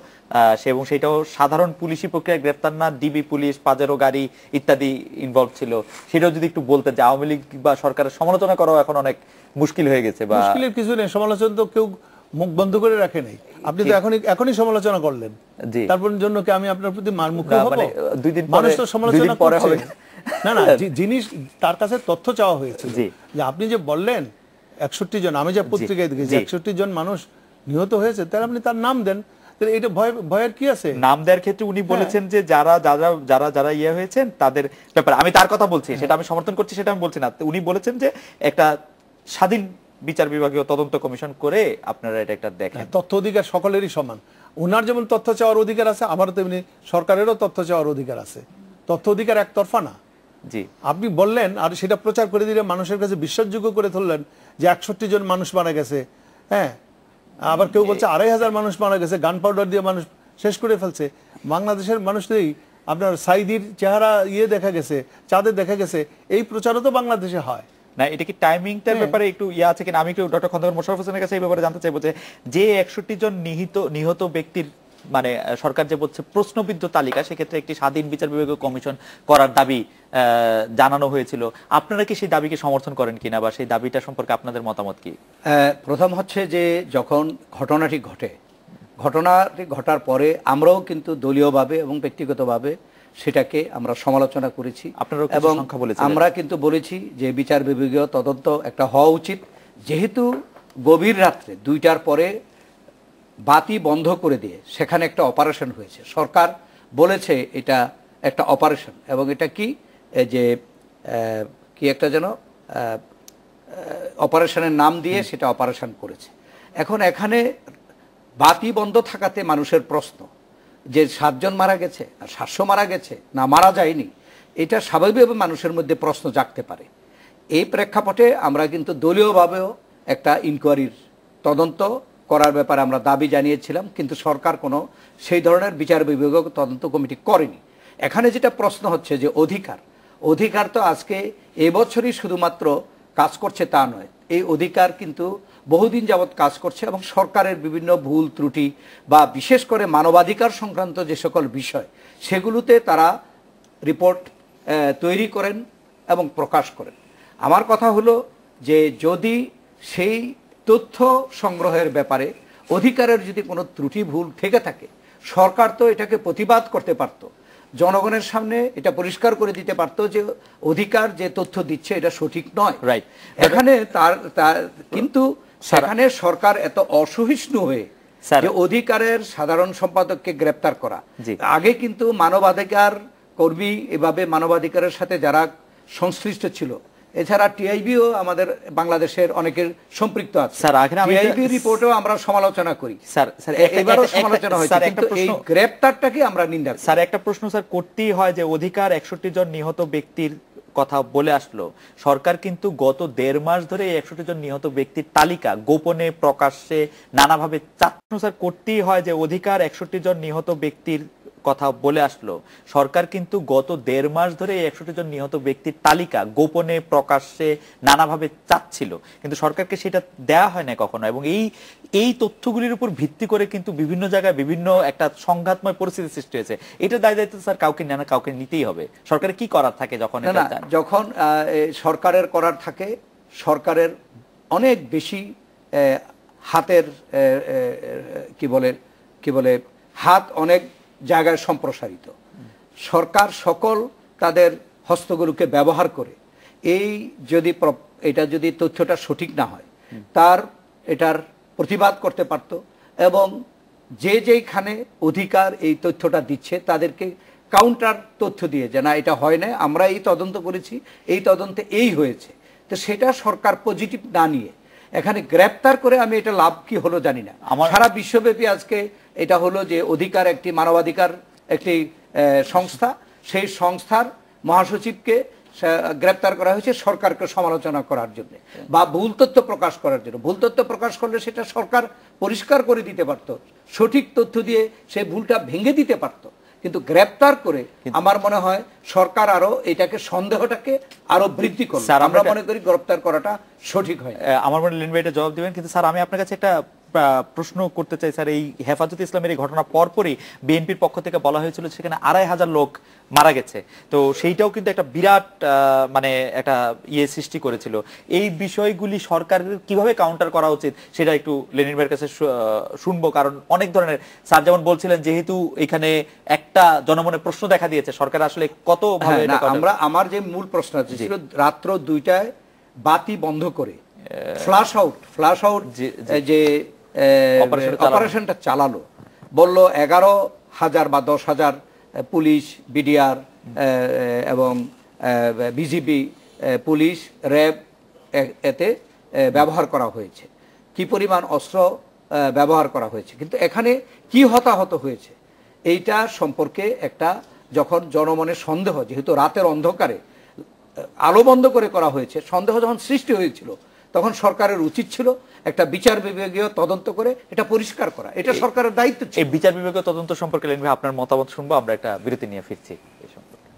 এবং সেটাও সাধারণ পুলিশি প্রক্রিয়ায় গ্রেফতার না, ডিবি পুলিশ, পাজেরো গাড়ি ইত্যাদি ইনভলভ ছিল। সেটাও যদি একটু বলতেন যে আওয়ামী লীগ বা সরকারের সমালোচনা করাও এখন অনেক মুশকিল হয়ে গেছে। বা মুশকিলের কিছু নেই, সমালোচনা তো কেউ মুখ বন্ধ করে রাখে নাই। আপনি তো এখনই সমালোচনা করলেন, তারপর জন্য কি আমি আপনার প্রতি মারমুখী হব? দুই দিন মানুষ তো সমালোচনা পরে হবে না। না, জিনিস তার কাছে তথ্য চাওয়া হয়েছে যে আপনি যে বললেন 61 জন, আমি যে পত্রিকায় দেখেছি 61 জন মানুষ নিহত হয়েছে, তাহলে আপনি তার নাম দেন। এটা ভয়ের কি আছে? নাম দেওয়ার ক্ষেত্রে উনি বলেছেন যে যারা যারা যারা যারা ইয়ে হয়েছেন তাদের ব্যাপারে আমি তার কথা বলছি, সেটা আমি সমর্থন করছি, সেটা আমি বলছি না। উনি বলেছেন যে একটা স্বাধীন বিচার বিভাগীয় তদন্ত কমিশন করে আপনারা এটা একটা দেখেন। তথ্য অধিকার সকলেরই সমান। ওনার যেমন তথ্য চাওয়ার অধিকার আছে, আমারও তেমনি সরকারেরও তথ্য চাওয়ার অধিকার আছে। তথ্য অধিকার একতরফা না। জি, আপনি বললেন আর সেটা প্রচার করে দিলে মানুষের কাছে বিশ্বাসযোগ্য করে ধরলেন যে 61 জন মানুষ মারা গেছে, হ্যাঁ, আবার কেউ বলছে 2500 মানুষ মারা গেছে, গান পাউডার দিয়ে মানুষ শেষ করে ফেলছে। বাংলাদেশের মানুষদেরই আপনার সাইদির চেহারা দেখা গেছে, চাঁদে দেখা গেছে, এই প্রচারও তো বাংলাদেশে হয় না। এটা কি টাইমিংটার ব্যাপারে একটু আছে কিনা? আমি একটু ডক্টর খন্দকার মোশাররফ হোসেনের কাছে এই ব্যাপারে জানতে চাইবো যে 61 জন নিহত ব্যক্তির মানে সরকার যে বলছে প্রশ্নবিদ্ধ তালিকা, সেক্ষেত্রে একটি স্বাধীন বিচার বিভাগীয় কমিশন করার দাবি জানানো হয়েছিল। আপনারা কি সেই দাবিকে সমর্থন করেন কিনা, বা সেই দাবিটা সম্পর্কে আপনাদের মতামত কি? প্রথম হচ্ছে যে যখন ঘটনাটি ঘটার পরে আমরাও কিন্তু দলীয়ভাবে এবং ব্যক্তিগতভাবে সেটাকে আমরা সমালোচনা করেছি, এবং আমরা কিন্তু বলেছি যে বিচার বিভাগীয় তদন্ত একটা হওয়া উচিত। যেহেতু গভীর রাত্রে 2টার পরে বাতি বন্ধ করে দিয়ে সেখানে একটা অপারেশন হয়েছে, সরকার বলেছে এটা একটা অপারেশন, এবং এটা কি যে কি একটা যেন অপারেশনের নাম দিয়ে সেটা অপারেশন করেছে। এখন এখানে বাতি বন্ধ থাকাতে মানুষের প্রশ্ন যে 7 জন মারা গেছে আর 700 মারা গেছে না মারা যায়নি, এটা স্বাভাবিকভাবে মানুষের মধ্যে প্রশ্ন জাগতে পারে। এই প্রেক্ষাপটে আমরা কিন্তু দলীয়ভাবেও একটা ইনকোয়ারির তদন্ত করার ব্যাপারে আমরা দাবি জানিয়েছিলাম, কিন্তু সরকার কোনো সেই ধরনের বিচার বিভাগীয় তদন্ত কমিটি করেনি। এখানে যেটা প্রশ্ন হচ্ছে যে অধিকার তো আজকে এবছরই শুধুমাত্র কাজ করছে তা নয়, এই অধিকার কিন্তু বহুদিন যাবৎ কাজ করছে, এবং সরকারের বিভিন্ন ভুল ত্রুটি বা বিশেষ করে মানবাধিকার সংক্রান্ত যে সকল বিষয় সেগুলোতে তারা রিপোর্ট তৈরি করেন এবং প্রকাশ করেন। আমার কথা হলো যে যদি সেই তথ্য সংগ্রহের ব্যাপারে অধিকারের যদি কোনো ত্রুটি ভুল থেকে থাকে, সরকার তো এটাকে প্রতিবাদ করতে পারত, জনগণের সামনে এটা পরিষ্কার করে দিতে পারত যে অধিকার যে তথ্য দিচ্ছে এটা সঠিক নয়। রাইট, এখানে কিন্তু সেখানে সরকার এত অসহিষ্ণু হয়ে যে অধিকারের সাধারণ সম্পাদককে গ্রেপ্তার করা, আগে কিন্তু মানবাধিকার কর্মী এভাবে মানবাধিকারের সাথে যারা সংশ্লিষ্ট ছিল এছাড়া টিআইবিও আমাদের বাংলাদেশের অনেকের সম্পৃক্ত আছে। স্যার টিআইবি রিপোর্টেও আমরা সমালোচনা করি, স্যার এবারও সমালোচনা হয়েছে, কিন্তু এই গ্রেপ্তারটাকে আমরা নিন্দা করি। স্যার একটা প্রশ্ন স্যার করতেই হয় যে অধিকার 61 জন নিহত ব্যক্তির কথা বলে আসলো, সরকার কিন্তু গত 1.5 মাস ধরে এই 61 জন নিহত ব্যক্তির তালিকা গোপনে প্রকাশ্যে নানাভাবে স্যার করতেই হয় যে অধিকার 61 জন নিহত ব্যক্তির কথা বলে আসলো, সরকার কিন্তু গত 1.5 মাস ধরে এই 61 জন নিহত ব্যক্তির তালিকা গোপনে প্রকাশ্যে নানাভাবে চাচ্ছিল, কিন্তু সরকারকে সেটা দেয়া হয় না কখনো। এবং এই তথ্যগুলির উপর ভিত্তি করে কিন্তু বিভিন্ন জায়গায় বিভিন্ন একটা সংঘাতময় পরিস্থিতি সৃষ্টি হয়েছে। এটা দায়িত্ব স্যার কাউকে না কাউকে নিতেই হবে। সরকারের কি করার থাকে যখন যখন সরকারের করার থাকে, সরকারের অনেক বেশি হাতের কি বলে হাত অনেক জায়গায় সম্প্রসারিত। সরকার সকল তাদের হস্তগুলোকে ব্যবহার করে এটা যদি তথ্যটা সঠিক না হয় এটার প্রতিবাদ করতে পারত, এবং যেইখানে অধিকার এই তথ্যটা দিচ্ছে তাদেরকে কাউন্টার তথ্য দিয়ে যে না এটা হয় না, আমরা এই তদন্ত করেছি, এই তদন্তে এই হয়েছে, তো সেটা সরকার পজিটিভ না নিয়ে এখানে গ্রেপ্তার করে আমি এটা লাভ কি হলো জানি না। সারা বিশ্বব্যাপী আজকে এটা হলো যে অধিকার একটি মানবাধিকার একটি সংস্থা, সেই সংস্থার মহাসচিবকে গ্রেপ্তার করা হয়েছে সরকারকে সমালোচনা করার জন্য বা ভুল তথ্য প্রকাশ করার জন্য। ভুল তথ্য প্রকাশ করলে সেটা সরকার পরিষ্কার করে দিতে পারত, সঠিক তথ্য দিয়ে সেই ভুলটা ভেঙে দিতে পারত, কিন্তু গ্রেপ্তার করে আমার মনে হয় সরকার আরো এটাকে সন্দেহটাকে আরো বৃদ্ধি করবে। আমরা মনে করি গ্রেপ্তার করাটা সঠিক হয়। আমার মনে লিন ভাই এটা জবাব দিবেন, কিন্তু স্যার আমি আপনার কাছে একটা প্রশ্ন করতে চাই স্যার। এই হেফাজতে ইসলামের এই ঘটনা পরপরই বিএনপির পক্ষ থেকে বলা হয়েছিল সেখানে 2,500 লোক মারা গেছে, তো সেইটাও কিন্তু একটা বিরাট মানে একটা সৃষ্টি করেছিল। এই বিষয়গুলি সরকারের কিভাবে কাউন্টার করা উচিত সেটা একটু লেনিন ভাইয়ের কাছে শুনবো, কারণ অনেক ধরনের স্যার যেমন বলছিলেন যেহেতু এখানে একটা জনমনে প্রশ্ন দেখা দিয়েছে সরকার আসলে কত ভাবে আমার যে মূল প্রশ্ন ছিল রাত্র 2টায় বাতি বন্ধ করে ফ্ল্যাশ আউট যে অপারেশনটা চালালো, বলল 11,000 বা 10,000 পুলিশ, বিডিআর এবং বিজিবি, পুলিশ, র্যাব এতে ব্যবহার করা হয়েছে, কি পরিমাণ অস্ত্র ব্যবহার করা হয়েছে, কিন্তু এখানে কি হতাহত হয়েছে এইটা সম্পর্কে একটা যখন জনমনে সন্দেহ, যেহেতু রাতের অন্ধকারে আলো বন্ধ করে করা হয়েছে, সন্দেহ যখন সৃষ্টি হয়েছিল তখন সরকারের উচিত ছিল একটা বিচার বিভাগীয় তদন্ত করে এটা পরিষ্কার করা, এটা সরকারের দায়িত্ব ছিল। এই বিচার বিভাগীয় তদন্ত সম্পর্কে লেন ভাই আপনার মতামত শুনবো, আমরা একটা বিরতি নিয়ে ফিরছি এই সম্পর্কে।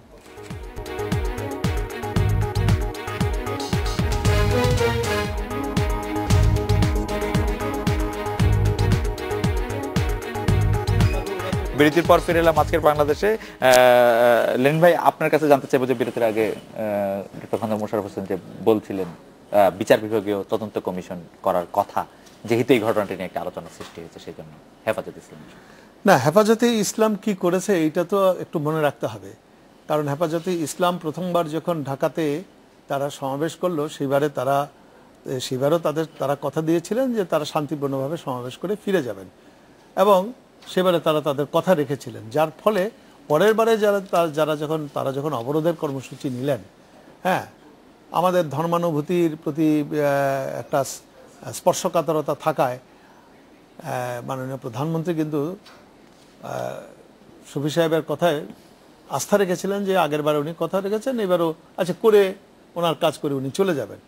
বিরতির পর ফিরে এলাম আজকের বাংলাদেশে। লেন ভাই আপনার কাছে জানতে চাইবো যে বিরতির আগে ডক্টর খন্দকার মোশাররফ হোসেন যে বলছিলেন বিচার বিভাগীয় তদন্ত কমিশন করার কথা, যেহেতু এই ঘটনাটি নিয়ে একটা আলোচনা সৃষ্টি হয়েছে সেই জন্য হেফাজতে ইসলাম না, হেফাজতে ইসলাম কি করেছে এইটা তো একটু মনে রাখতে হবে, কারণ হেফাজতে ইসলাম প্রথমবার যখন ঢাকাতে তারা সমাবেশ করলো সেবারও তারা কথা দিয়েছিলেন যে তারা শান্তিপূর্ণভাবে সমাবেশ করে ফিরে যাবেন, এবং সেবারে তাদের কথা রেখেছিলেন, যার ফলে পরের বারে তারা যখন অবরোধের কর্মসূচি নিলেন, হ্যাঁ, আমাদের ধর্মানুভূতির প্রতি একটা স্পর্শকাতরতা থাকায় মাননীয় প্রধানমন্ত্রী কিন্তু শফি সাহেবের কথায় আস্থা রেখেছিলেন যে আগের বার উনি কথা রেখেছেন, এবারও আচ্ছা করে ওনার কাজ করে উনি চলে যাবেন,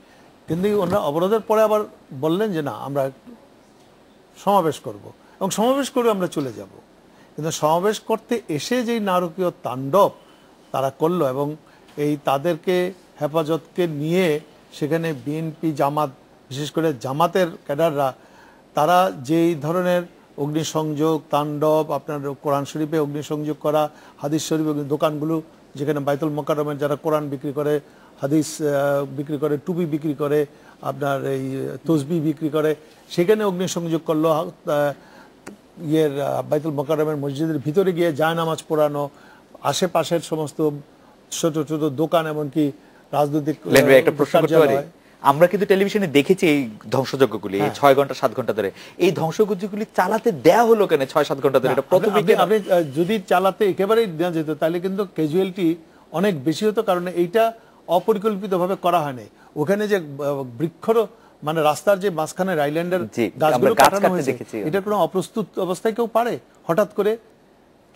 কিন্তু ওনারা অবরোধের পরে আবার বললেন যে না আমরা সমাবেশ করব এবং সমাবেশ করে আমরা চলে যাব, কিন্তু সমাবেশ করতে এসে যেই নারকীয় তাণ্ডব তারা করলো এবং তাদেরকে হেফাজতকে নিয়ে সেখানে বিএনপি, জামাত, বিশেষ করে জামাতের ক্যাডাররা তারা যেই ধরনের অগ্নিসংযোগ তাণ্ডব, আপনার কোরআন শরীফে অগ্নিসংযোগ করা, হাদিস শরীফ দোকানগুলো যেখানে বাইতুল মোকাররমের যারা কোরআন বিক্রি করে, হাদিস বিক্রি করে, টুপি বিক্রি করে, আপনার এই তসবিহ বিক্রি করে, সেখানে অগ্নিসংযোগ করলো। বাইতুল মোকাররমের মসজিদের ভিতরে গিয়ে জায়নামাজ পড়ানো, আশেপাশের সমস্ত ছোট ছোট দোকান, এমনকি রাজনৈতিক আমরা কিন্তু টেলিভিশনে দেখেছি এই ধ্বংসযজ্ঞগুলি 6 ঘন্টা 7 ঘন্টা ধরে, এই ধ্বংসযজ্ঞগুলি চালাতে দেয়া হলো কেন 6-7 ঘন্টা ধরে? আপনি যদি চালাতে একেবারেই দেওয়া যেত তাহলে কিন্তু ক্যাজুয়ালিটি অনেক বেশি হতো, কারণ এইটা অপরিকল্পিতভাবে করা হয়নি। ওখানে যে বৃক্ষ মানে রাস্তার যে মাঝখানে আইল্যান্ডের গাছগুলো কাটানো হয়েছে, এটা কোনো অপ্রস্তুত অবস্থায় কেউ পারে হঠাৎ করে?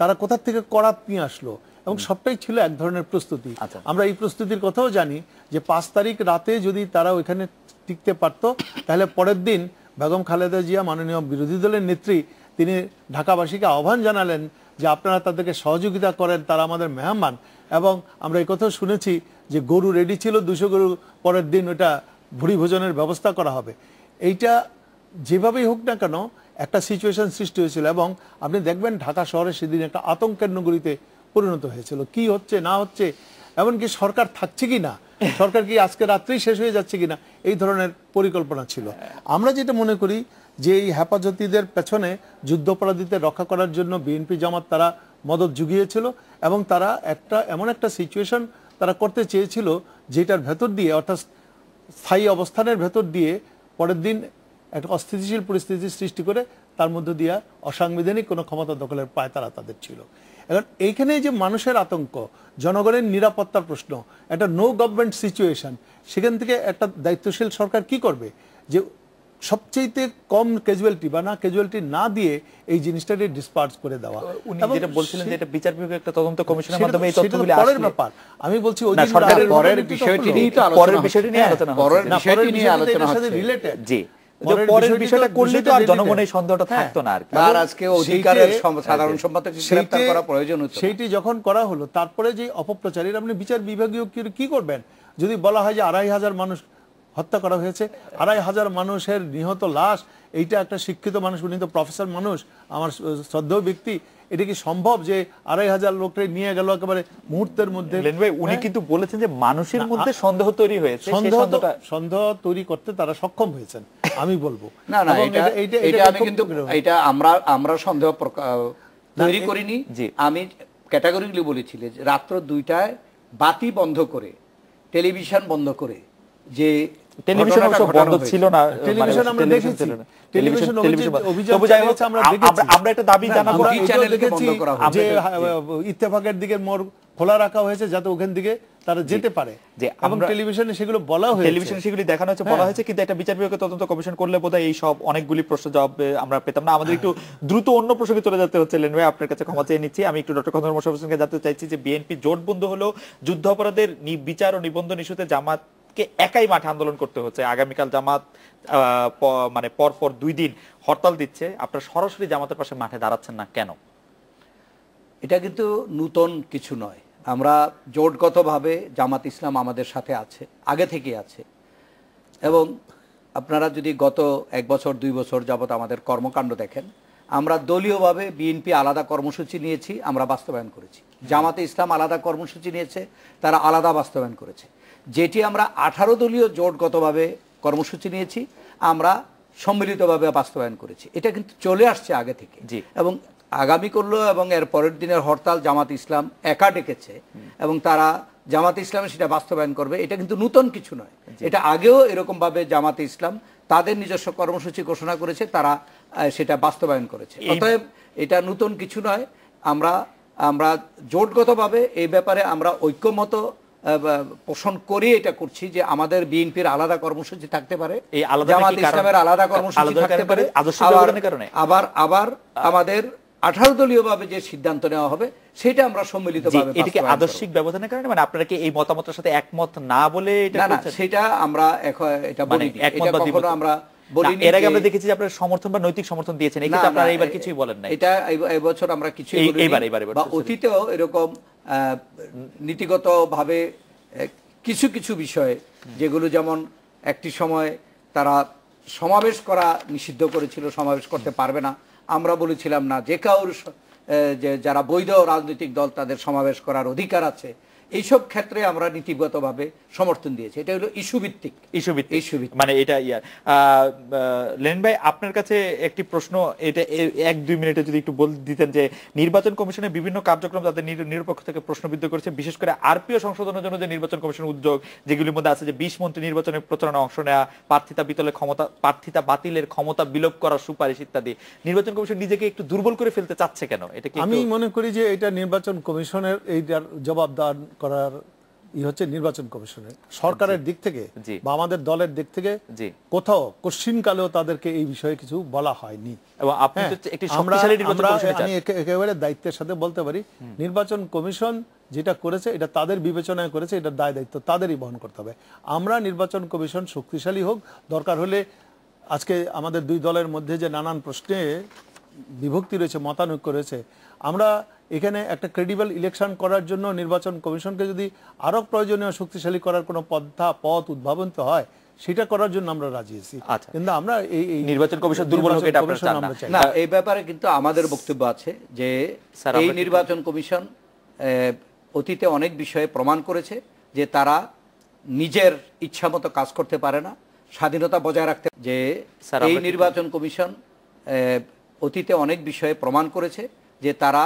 তারা কোথা থেকে করাত নিয়ে আসলো, এবং সবটাই ছিল এক ধরনের প্রস্তুতি। আমরা এই প্রস্তুতির কথাও জানি যে 5 তারিখ রাতে যদি তারা ওইখানে টিকতে পারত, তাহলে পরের দিন বেগম খালেদা জিয়া, মাননীয় বিরোধী দলের নেত্রী, তিনি ঢাকাবাসীকে আহ্বান জানালেন যে আপনারা তাদেরকে সহযোগিতা করেন, তারা আমাদের মেহমান। এবং আমরা এই কথাও শুনেছি যে গরু রেডি ছিল, 200 গরু, পরের দিন ওটা ভুরি ভোজনের ব্যবস্থা করা হবে। এইটা যেভাবেই হোক না কেন একটা সিচুয়েশন সৃষ্টি হয়েছিল, এবং আপনি দেখবেন ঢাকা শহরে সেদিন একটা আতঙ্কের নগরীতে পরিণত হয়েছিল। কি হচ্ছে না হচ্ছে, এমনকি সরকার থাকছে কি না, সরকার কি আজকে রাত্রেই শেষ হয়ে যাচ্ছে কিনা, এই ধরনের পরিকল্পনা ছিল। আমরা যেটা মনে করি যে এই হেফাজতিদের পেছনে যুদ্ধাপরাধীদের রক্ষা করার জন্য বিএনপি জামাত তারা মদত জুগিয়েছিল, এবং তারা এমন একটা সিচুয়েশন তারা করতে চেয়েছিল যেটার ভেতর দিয়ে, অর্থাৎ স্থায়ী অবস্থানের ভেতর দিয়ে পরের দিন একটা অস্থিতিশীল পরিস্থিতি সৃষ্টি করে তার মধ্য দিয়ে অসাংবিধানিক কোনো ক্ষমতা দখলের পায়তারা তাদের ছিল। এখন এইখানে যে মানুষের আতঙ্ক, জনগণের নিরাপত্তার প্রশ্ন, একটা নো গভর্নমেন্ট সিচুয়েশন, সেখান থেকে একটা দায়িত্বশীল সরকার কি করবে যে সবচেয়ে কম ক্যাজুয়ালিটি বা না ক্যাজুয়ালিটি না দিয়ে এই জিনিসটাকে ডিসপার্স করে দেওয়া। উনি যেটা বলছিলেন যে এটা বিচার বিভাগের একটা তদন্ত কমিশনের মাধ্যমে এই তথ্যগুলো আসলে পরের ব্যাপার। আমি বলছি ওই দিন সরকারের পরের বিষয়টি নিয়ে তো আলোচনা, পরের বিষয়টি নিয়ে আলোচনা হচ্ছে, পরের বিষয়টি নিয়ে আলোচনা হচ্ছে রিলেটেড। জি, পরের বিষয়টা করলে তো আর জনগণের সন্দেহটা থাকতো না আর কি। আর আজকে অধিকারের সাধারণ সম্পাদককে গ্রেফতার করা প্রয়োজন হতো। সেইটি যখন করা হলো, তারপরে যে অপপ্রচারীরা, আপনি বিচার বিভাগীয় কি করবেন যদি বলা হয় যে 2,500 মানুষ হত্যা করা হয়েছে, 2,500 মানুষের নিহত লাশ, এইটা একটা শিক্ষিত মানুষ, উনি তো প্রফেসর মানুষ, আমার শ্রদ্ধেয় ব্যক্তি, এটা কি সম্ভব যে 2,500 লোককে নিয়ে গেল একেবারে মুহূর্তের মধ্যে? উনি কিন্তু বলেছেন যে মানুষের মধ্যে সন্দেহ তৈরি হয়েছে, সন্দেহ তৈরি করতে তারা সক্ষম হয়েছেন, আমি বলবো। না না, এটা আমি কিন্তু এটা আমরা সন্দেহ তৈরি করিনি। আমি ক্যাটাগরিগুলি বলেছি যে রাত্র 2টায় বাতি বন্ধ করে, টেলিভিশন বন্ধ করে, যে টেলিভিশন অবশ্য বন্ধ ছিল না, টেলিভিশন আমরা দেখেছি, টেলিভিশন আমরা একটা দাবি জানাবো যে ইত্তেফাকের দিকে মোড় খোলা রাখা হয়েছে যাতে ওখান দিকে তারা যেতে পারে, এবং টেলিভিশনে সেগুলো বলা হয়েছে, টেলিভিশনে সেগুলি দেখানো হয়েছে, বলা হয়েছে। কিন্তু একটা বিচার বিভাগের তদন্ত কমিশন করলে বোধহয় এই সব অনেকগুলি প্রশ্ন জবাব আমরা পেতাম না। আমাদের একটু দ্রুত অন্য প্রসঙ্গে চলে যেতে হচ্ছে। লেন ভাই, আপনার কাছে ক্ষমা চেয়ে নিচ্ছি। আমি একটু ডক্টর খন্দকার মোশাররফ হোসেনকে জানতে চাইছি যে বিএনপি জোটবন্ধ হলো, যুদ্ধ অপরাধের বিচার ও নিবন্ধন ইস্যুতে জামাতকে একাই মাঠে আন্দোলন করতে হচ্ছে। আগামীকাল জামাত মানে পরপর 2 দিন হরতাল দিচ্ছে, আপনারা সরাসরি জামাতের পাশে মাঠে দাঁড়াচ্ছেন না কেন? এটা কিন্তু নতুন কিছু নয়। আমরা জোটগতভাবে জামাত ইসলাম আমাদের সাথে আছে, আগে থেকে আছে। এবং আপনারা যদি গত 1 বছর 2 বছর যাবত আমাদের কর্মকাণ্ড দেখেন, আমরা দলীয়ভাবে বিএনপি আলাদা কর্মসূচি নিয়েছি, আমরা বাস্তবায়ন করেছি। জামাতে ইসলাম আলাদা কর্মসূচি নিয়েছে, তারা আলাদা বাস্তবায়ন করেছে। যেটি আমরা 18 দলীয় জোটগতভাবে কর্মসূচি নিয়েছি, আমরা সম্মিলিতভাবে বাস্তবায়ন করেছি। এটা কিন্তু চলে আসছে আগে থেকে, এবং আগামী করলো, এবং এর পরের দিনের হরতাল জামাত ইসলাম একা ডেকেছে, এবং তারা জামাত ইসলামে সেটা বাস্তবায়ন করবে। এটা কিন্তু নতুন কিছু নয়, এটা আগেও এরকম ভাবে জামাত ইসলাম তাদের নিজস্ব কর্মসূচি ঘোষণা করেছে, তারা সেটা বাস্তবায়ন করেছে। অতএব এটা নতুন কিছু নয়। আমরা জোটগতভাবে এই ব্যাপারে আমরা ঐক্যমত পোষণ করে এটা করছি যে আমাদের বিএনপির আলাদা কর্মসূচি থাকতে পারে, জামাত ইসলামের আলাদা কর্মসূচি থাকতে পারে, আবার আমাদের 18 দলীয় ভাবে যে সিদ্ধান্ত নেওয়া হবে সেটা আমরা সম্মিলিতভাবে। এটা কি আদর্শিক ব্যবধানের কারণে, মানে আপনারা কি এই মতামতের সাথে একমত না বলে এটা করছেন? সেটা আমরা এটা বলি, এটা কখনো আমরা বলিনি। এর আগে আমরা দেখেছি যে আপনারা সমর্থন বা নৈতিক সমর্থন দিয়েছেন, এই কিন্তু আপনারা এবার কিছুই বলেন না। এটা এই বছর আমরা কিছুই বলিনি, বা অতীতেও এরকম নীতিগত ভাবে কিছু কিছু বিষয়ে, যেগুলো যেমন একটি সময় তারা সমাবেশ করা নিষিদ্ধ করেছিল, সমাবেশ করতে পারবে না, আমরা বলেছিলাম না, যে কাউর যারা বৈধ রাজনৈতিক দল তাদের সমাবেশ করার অধিকার আছে। এইসব ক্ষেত্রে আমরা নীতিগতভাবে সমর্থন দিয়েছি। এটা হলো ইস্যু ভিত্তিক, মানে এটা লেন ভাই, আপনার কাছে একটি প্রশ্ন, এটা 1-2 মিনিটে যদি একটু বলে দিতেন যে নির্বাচন কমিশনের বিভিন্ন কার্যক্রম তাদের নিরপেক্ষ থেকে প্রশ্নবিদ্ধ করেছে, বিশেষ করে আরপিও সংশোধনের জন্য যে নির্বাচন কমিশনের উদ্যোগ, যেগুলির মধ্যে আছে যে 20 মন্ত্রী নির্বাচনের প্রচারণা অংশ নেওয়া, প্রার্থিতা বাতিলের ক্ষমতা বিলোপ করার সুপারিশ ইত্যাদি। নির্বাচন কমিশন নিজেকে একটু দুর্বল করে ফেলতে চাচ্ছে কেন? এটা কি? আমি মনে করি যে এটা নির্বাচন কমিশনের এইটার জবাবদার করার হচ্ছে নির্বাচন কমিশনের। সরকারের দিক থেকে বা আমাদের দলের দিক থেকে কোথাও কোশ্চিনকালেও তাদেরকে এই বিষয়ে কিছু বলা হয়নি। এবং আপনি তো একটি শক্তিশালী নির্বাচন কমিশন চান। আমি একেবারে দায়িত্বের সাথে বলতে পারি, নির্বাচন কমিশন যেটা করেছে এটা তাদের বিবেচনায় করেছে, এটা দায় দায়িত্ব তাদেরই বহন করতে হবে। আমরা নির্বাচন কমিশন শক্তিশালী হোক, দরকার হলে আজকে আমাদের দুই দলের মধ্যে যে নানান প্রশ্নে বিভক্তি রয়েছে, মতানৈক্য রয়েছে, আমরা এখানে একটা ক্রেডিবল ইলেকশন করার জন্য নির্বাচন কমিশনকে যদি আরো প্রয়োজনীয় শক্তিশালী করার কোনো পথ উদ্ভাবন হয়, সেটা করার জন্য আমরা রাজি আছি। কিন্তু আমরা এই নির্বাচন কমিশন দুর্বল হোক এটা আপনারা চান না। এই ব্যাপারে কিন্তু আমাদের বক্তব্য আছে যে এই নির্বাচন কমিশন অতীতে অনেক বিষয়ে প্রমাণ করেছে যে তারা নিজের ইচ্ছামতো কাজ করতে পারে না, স্বাধীনতা বজায় রাখতে। যে এই নির্বাচন কমিশন অতীতে অনেক বিষয়ে প্রমাণ করেছে যে তারা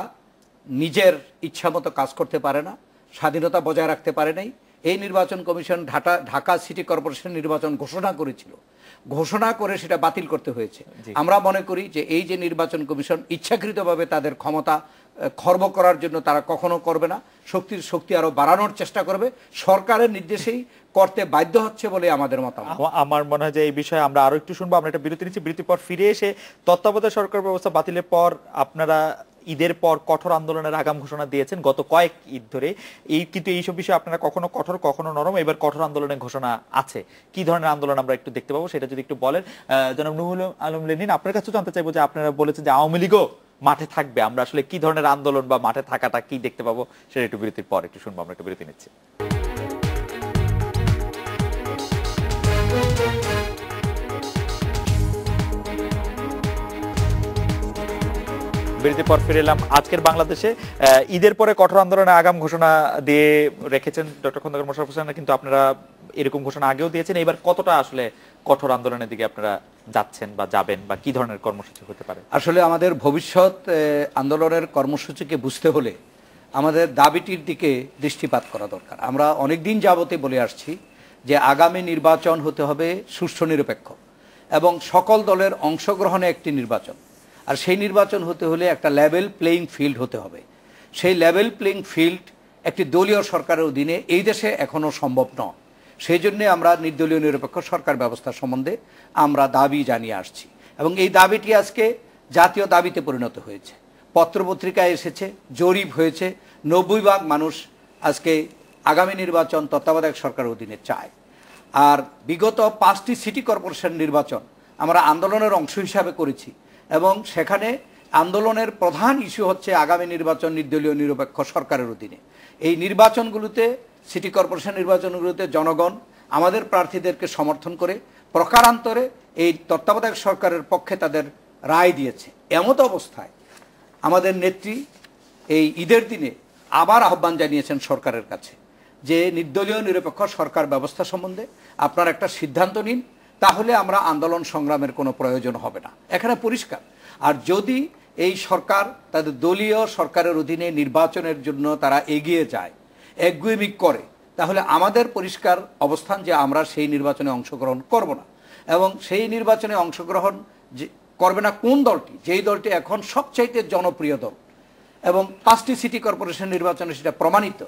নিজের ইচ্ছামতো কাজ করতে পারে না, স্বাধীনতা বজায় রাখতে পারে নাই। এই নির্বাচন কমিশন ঢাকা সিটি কর্পোরেশন নির্বাচন ঘোষণা করেছিল, ঘোষণা করে সেটা বাতিল করতে হয়েছে। আমরা মনে করি যে এই যে নির্বাচন কমিশন ইচ্ছাকৃতভাবে তাদের ক্ষমতা খর্ব করার জন্য তারা কখনো করবে না, শক্তি আরো বাড়ানোর চেষ্টা করবে, সরকারের নির্দেশেই করতে বাধ্য হচ্ছে বলে আমাদের মতামত। আমার মনে হয় যে এই বিষয়ে আমরা আরো একটু শুনবো। আমরা একটা বিরতি নিচ্ছি, বিরতির পর ফিরে এসে তত্ত্বাবধায়ক সরকার ব্যবস্থা বাতিলের পর আপনারা ঈদের পর কঠোর আন্দোলনের আগাম ঘোষণা দিয়েছেন গত কয়েক ঈদ ধরে। কিন্তু এইসব বিষয়ে আপনারা কখনো কঠোর কখনো নরম, এবার কঠোর আন্দোলনের ঘোষণা আছে। কি ধরনের আন্দোলন আমরা একটু দেখতে পাবো সেটা যদি একটু বলেন। জনাব নুরুল আলম লেনিন, আপনার কাছে জানতে চাইবো যে আপনারা বলেছেন যে আওয়ামী লীগও মাঠে থাকবে, আমরা আসলে কি ধরনের আন্দোলন বা মাঠে থাকাটা কি দেখতে পাবো সেটা একটু বিরতির পর একটু শুনবো। আমরা একটু বিরতি নিচ্ছি। বিরতির পর ফিরে এলাম। আজকের বাংলাদেশে ঈদের পরে কঠোর আন্দোলনের আগাম ঘোষণা দিয়ে রেখেছেন ডক্টর খন্দকার মোশাররফ হোসেন, কিন্তু আপনারা এরকম ঘোষণা আগেও দিয়েছেন। এবার কতটা আসলে কঠোর আন্দোলনের দিকে আপনারা যাচ্ছেন বা যাবেন, বা কি ধরনের কর্মসূচি হতে পারে? আসলে আমাদের ভবিষ্যৎ আন্দোলনের কর্মসূচিকে বুঝতে হলে আমাদের দাবিটির দিকে দৃষ্টিপাত করা দরকার। আমরা অনেকদিন যাবতে বলে আসছি যে আগামী নির্বাচন হতে হবে সুষ্ঠু নিরপেক্ষ এবং সকল দলের অংশগ্রহণে একটি নির্বাচন। আর সেই নির্বাচন হতে হলে একটা লেভেল প্লেইং ফিল্ড হতে হবে। সেই লেভেল প্লেইং ফিল্ড একটি দলীয় সরকারের অধীনে এই দেশে এখনো সম্ভব নয়। সেই জন্যে আমরা নির্দলীয় নিরপেক্ষ সরকার ব্যবস্থা সম্বন্ধে আমরা দাবি জানিয়ে আসছি এবং এই দাবিটি আজকে জাতীয় দাবিতে পরিণত হয়েছে। পত্রপত্রিকায় এসেছে, জরিপ হয়েছে, 90% মানুষ আজকে আগামী নির্বাচন তত্ত্বাবধায়ক সরকারের অধীনে চায়। আর বিগত 5টি সিটি কর্পোরেশন নির্বাচন আমরা আন্দোলনের অংশ হিসাবে করেছি এবং সেখানে আন্দোলনের প্রধান ইস্যু হচ্ছে আগামী নির্বাচন নির্দলীয় নিরপেক্ষ সরকারের অধীনে। এই নির্বাচনগুলোতে, সিটি কর্পোরেশন নির্বাচনগুলোতে জনগণ আমাদের প্রার্থীদেরকে সমর্থন করে প্রকারান্তরে এই তত্ত্বাবধায়ক সরকারের পক্ষে তাদের রায় দিয়েছে। এমত অবস্থায় আমাদের নেত্রী এই ঈদের দিনে আবার আহ্বান জানিয়েছেন সরকারের কাছে যে নির্দলীয় নিরপেক্ষ সরকার ব্যবস্থা সম্বন্ধে আপনারা একটা সিদ্ধান্ত নিন, তাহলে আমরা আন্দোলন সংগ্রামের কোনো প্রয়োজন হবে না। এখানে পরিষ্কার। আর যদি এই সরকার তাদের দলীয় সরকারের অধীনে নির্বাচনের জন্য তারা এগিয়ে যায়, একগুঁয়েমি করে, তাহলে আমাদের পরিষ্কার অবস্থান যে আমরা সেই নির্বাচনে অংশগ্রহণ করব না। এবং সেই নির্বাচনে অংশগ্রহণ যে করবে না কোন দলটি, যেই দলটি এখন সবচাইতে জনপ্রিয় দল এবং 5টি সিটি কর্পোরেশন নির্বাচনে সেটা প্রমাণিত।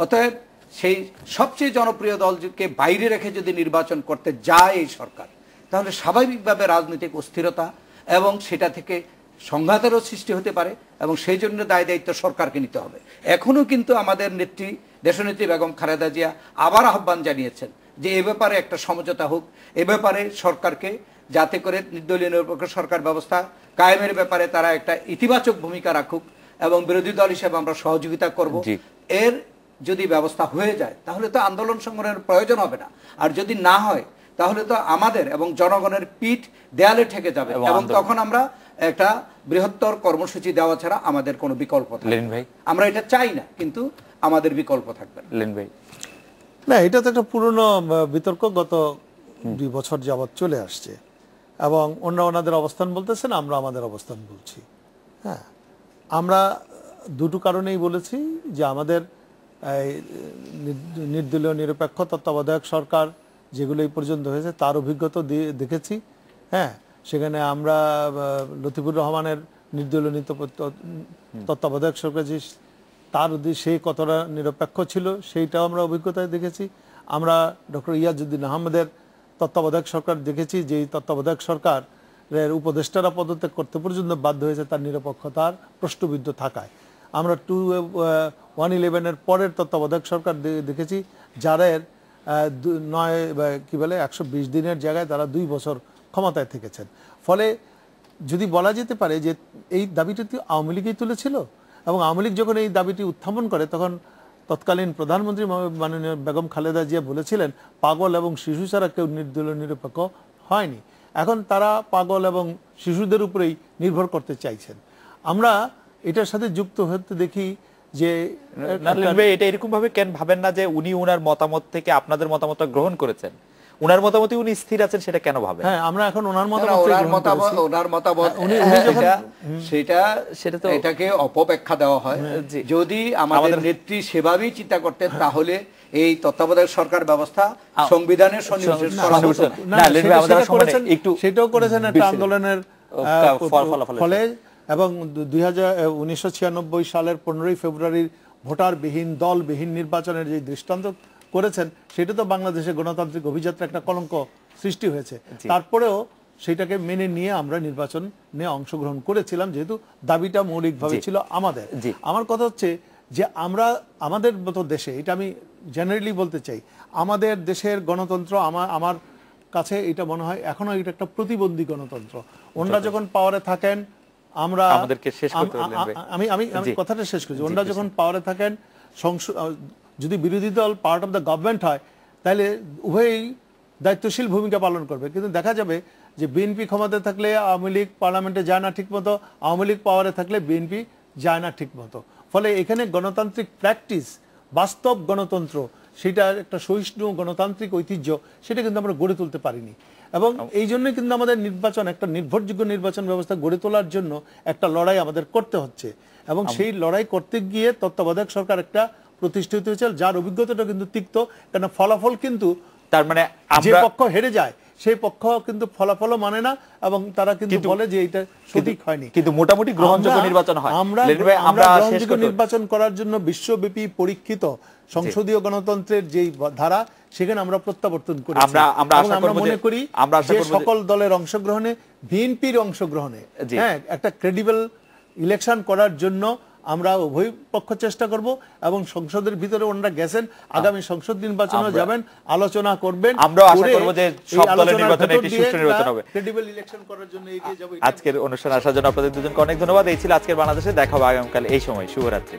অতএব সেই সবচেয়ে জনপ্রিয় দলকে বাইরে রেখে যদি নির্বাচন করতে যায় এই সরকার, তাহলে স্বাভাবিকভাবে রাজনৈতিক অস্থিরতা এবং সেটা থেকে সংঘাতেরও সৃষ্টি হতে পারে এবং সেই জন্য দায় দায়িত্ব সরকারকে নিতে হবে। এখনও কিন্তু আমাদের নেত্রী, দেশনেত্রী বেগম খালেদা জিয়া আবার আহ্বান জানিয়েছেন যে এ ব্যাপারে একটা সমঝোতা হোক, এ ব্যাপারে সরকারকে, যাতে করে নির্দলীয় নিরপেক্ষ সরকার ব্যবস্থা কায়েমের ব্যাপারে তারা একটা ইতিবাচক ভূমিকা রাখুক এবং বিরোধী দল হিসেবে আমরা সহযোগিতা করব। এর যদি ব্যবস্থা হয়ে যায় তাহলে তো আন্দোলন সংগ্রামের প্রয়োজন হবে না। আর যদি না হয় তাহলে তো আমাদের এবং জনগণের পিঠ দেয়ালে ঠেকে যাবে এবং তখন আমরা একটা বৃহত্তর কর্মসূচি দেওয়া ছাড়া আমাদের কোনো বিকল্প থাকবে না। আমরা এটা চাই না, কিন্তু আমাদের বিকল্প থাকবে না। এটা তো একটা পুরনো বিতর্ক, গত 2 বছর যাবৎ চলে আসছে এবং ওনাদের অবস্থান বলতেছেন, আমরা আমাদের অবস্থান বলছি। হ্যাঁ, আমরা দুটো কারণেই বলেছি যে আমাদের নির্দলীয় নিরপেক্ষ তত্ত্বাবধায়ক সরকার যেগুলো এই পর্যন্ত হয়েছে তার অভিজ্ঞতা দেখেছি। হ্যাঁ, সেখানে আমরা লতিফুর রহমানের নির্দলীয় তত্ত্বাবধায়ক সরকার যে তার সে কতটা নিরপেক্ষ ছিল সেইটাও আমরা অভিজ্ঞতায় দেখেছি। আমরা ডক্টর ইয়াজউদ্দিন আহমেদের তত্ত্বাবধায়ক সরকার দেখেছি, যে তত্ত্বাবধায়ক সরকারের উপদেষ্টারা পদত্যাগ করতে পর্যন্ত বাধ্য হয়েছে তার নিরপেক্ষতার প্রশ্নবিদ্ধ থাকায়। আমরা 111-এর পরের তত্ত্বাবধায়ক সরকার দেখেছি যাদের 120 দিনের জায়গায় তারা 2 বছর ক্ষমতায় থেকেছেন। ফলে যদি বলা যেতে পারে যে এই দাবিটি আওয়ামী লীগই তুলেছিল, এবং আওয়ামী লীগ যখন এই দাবিটি উত্থাপন করে তখন তৎকালীন প্রধানমন্ত্রী মাননীয় বেগম খালেদা জিয়া বলেছিলেন পাগল এবং শিশু ছাড়া কেউ নির্দলীয় নিরপেক্ষ হয়নি। এখন তারা পাগল এবং শিশুদের উপরেই নির্ভর করতে চাইছেন। আমরা এটার সাথে যুক্ত হতে দেখি যে এটা এরকম ভাবে কেন ভাবেন না যে উনি ওনার মতামত থেকে আপনাদের মতামতটা গ্রহণ করেছেন, ওনার মতামতে উনি স্থির আছেন, সেটা কেন ভাবেন? হ্যাঁ, আমরা এখন ওনার মতামত সেটা তো এটাকে অপব্যাখ্যা দেওয়া হয়। যদি আমাদের নেত্রী সেভাবেই চিন্তা করতেন তাহলে এই তত্ত্বাবধায়ক সরকার ব্যবস্থা সংবিধানের সেটাও করেছেন একটা আন্দোলনের ফলে, এবং 1996 সালের 15ই ফেব্রুয়ারির ভোটারবিহীন দলবিহীন নির্বাচনের যে দৃষ্টান্ত করেছেন সেটা তো বাংলাদেশের গণতান্ত্রিক অভিযাত্রা একটা কলঙ্ক সৃষ্টি হয়েছে। তারপরেও সেটাকে মেনে নিয়ে আমরা নির্বাচনে অংশগ্রহণ করেছিলাম, যেহেতু দাবিটা মৌলিকভাবে ছিল আমাদের। আমার কথা হচ্ছে যে আমরা আমাদের মতো দেশে, এটা আমি জেনারেলি বলতে চাই, আমাদের দেশের গণতন্ত্র আমার কাছে এটা মনে হয় এখনো এটা একটা প্রতিবন্ধী গণতন্ত্র। ওনারা যখন পাওয়ারে থাকেন, আমরা আমি কথাটা শেষ করছি, ওনারা যখন পাওয়ারে থাকেন, যদি বিরোধী দল পার্ট অফ দ্য গভর্নমেন্ট হয় তাহলে উভয়ই দায়িত্বশীল ভূমিকা পালন করবে। কিন্তু দেখা যাবে যে বিএনপি ক্ষমতায় থাকলে আওয়ামী লীগ পার্লামেন্টে যায় না ঠিক মতো, আওয়ামী লীগ পাওয়ারে থাকলে বিএনপি যায় না ঠিক মতো। ফলে এখানে গণতান্ত্রিক প্র্যাকটিস, বাস্তব গণতন্ত্র, সেটা একটা সহিষ্ণু গণতান্ত্রিক ঐতিহ্য, সেটা কিন্তু আমরা গড়ে তুলতে পারিনি। এবং এই জন্য কিন্তু আমাদের নির্বাচন, একটা নির্ভরযোগ্য নির্বাচন ব্যবস্থা গড়ে তোলার জন্য একটা লড়াই আমাদের করতে হচ্ছে, এবং সেই লড়াই করতে গিয়ে তত্ত্বাবধায়ক সরকার একটা প্রতিষ্ঠিত হয়েছে, যার অভিজ্ঞতাটা কিন্তু তিক্ত। কেন ফলাফল কিন্তু তার মানে যে পক্ষ হেরে যায় সেই পক্ষ কিন্তু ফলাফলও মানে না, এবং তারা কিন্তু বলে যে এটা সঠিক হয়নি। কিন্তু মোটামুটি গ্রহণযোগ্য নির্বাচন হয়। আমরা গ্রহণযোগ্য নির্বাচন করার জন্য বিশ্বব্যাপী পরীক্ষিত সংসদীয় গণতন্ত্রের যেই ধারা, সেখানে আমরা প্রত্যাবর্তন করি। আমরা মনে করি যে সকল দলের অংশগ্রহণে, বিএনপির অংশগ্রহণে, হ্যাঁ, একটা ক্রেডিবল ইলেকশন করার জন্য আমরা উভয় পক্ষ চেষ্টা করব, এবং সংসদের ভিতরে ওনারা গেছেন, আগামী সংসদ নির্বাচনে যাবেন, আলোচনা করবেন। আমরা আশা করব যে সব দলের নির্বাচনে একটি সুষ্ঠু নির্বাচন হবে, ক্রেডিবল ইলেকশন করার জন্য এগিয়ে যাব। আজকের অনুষ্ঠানে আসার জন্য আপনাদের দুজনকে অনেক ধন্যবাদ। এই ছিল আজকের বাংলাদেশে, দেখা হবে আগামীকাল এই সময়। শুভরাত্রি।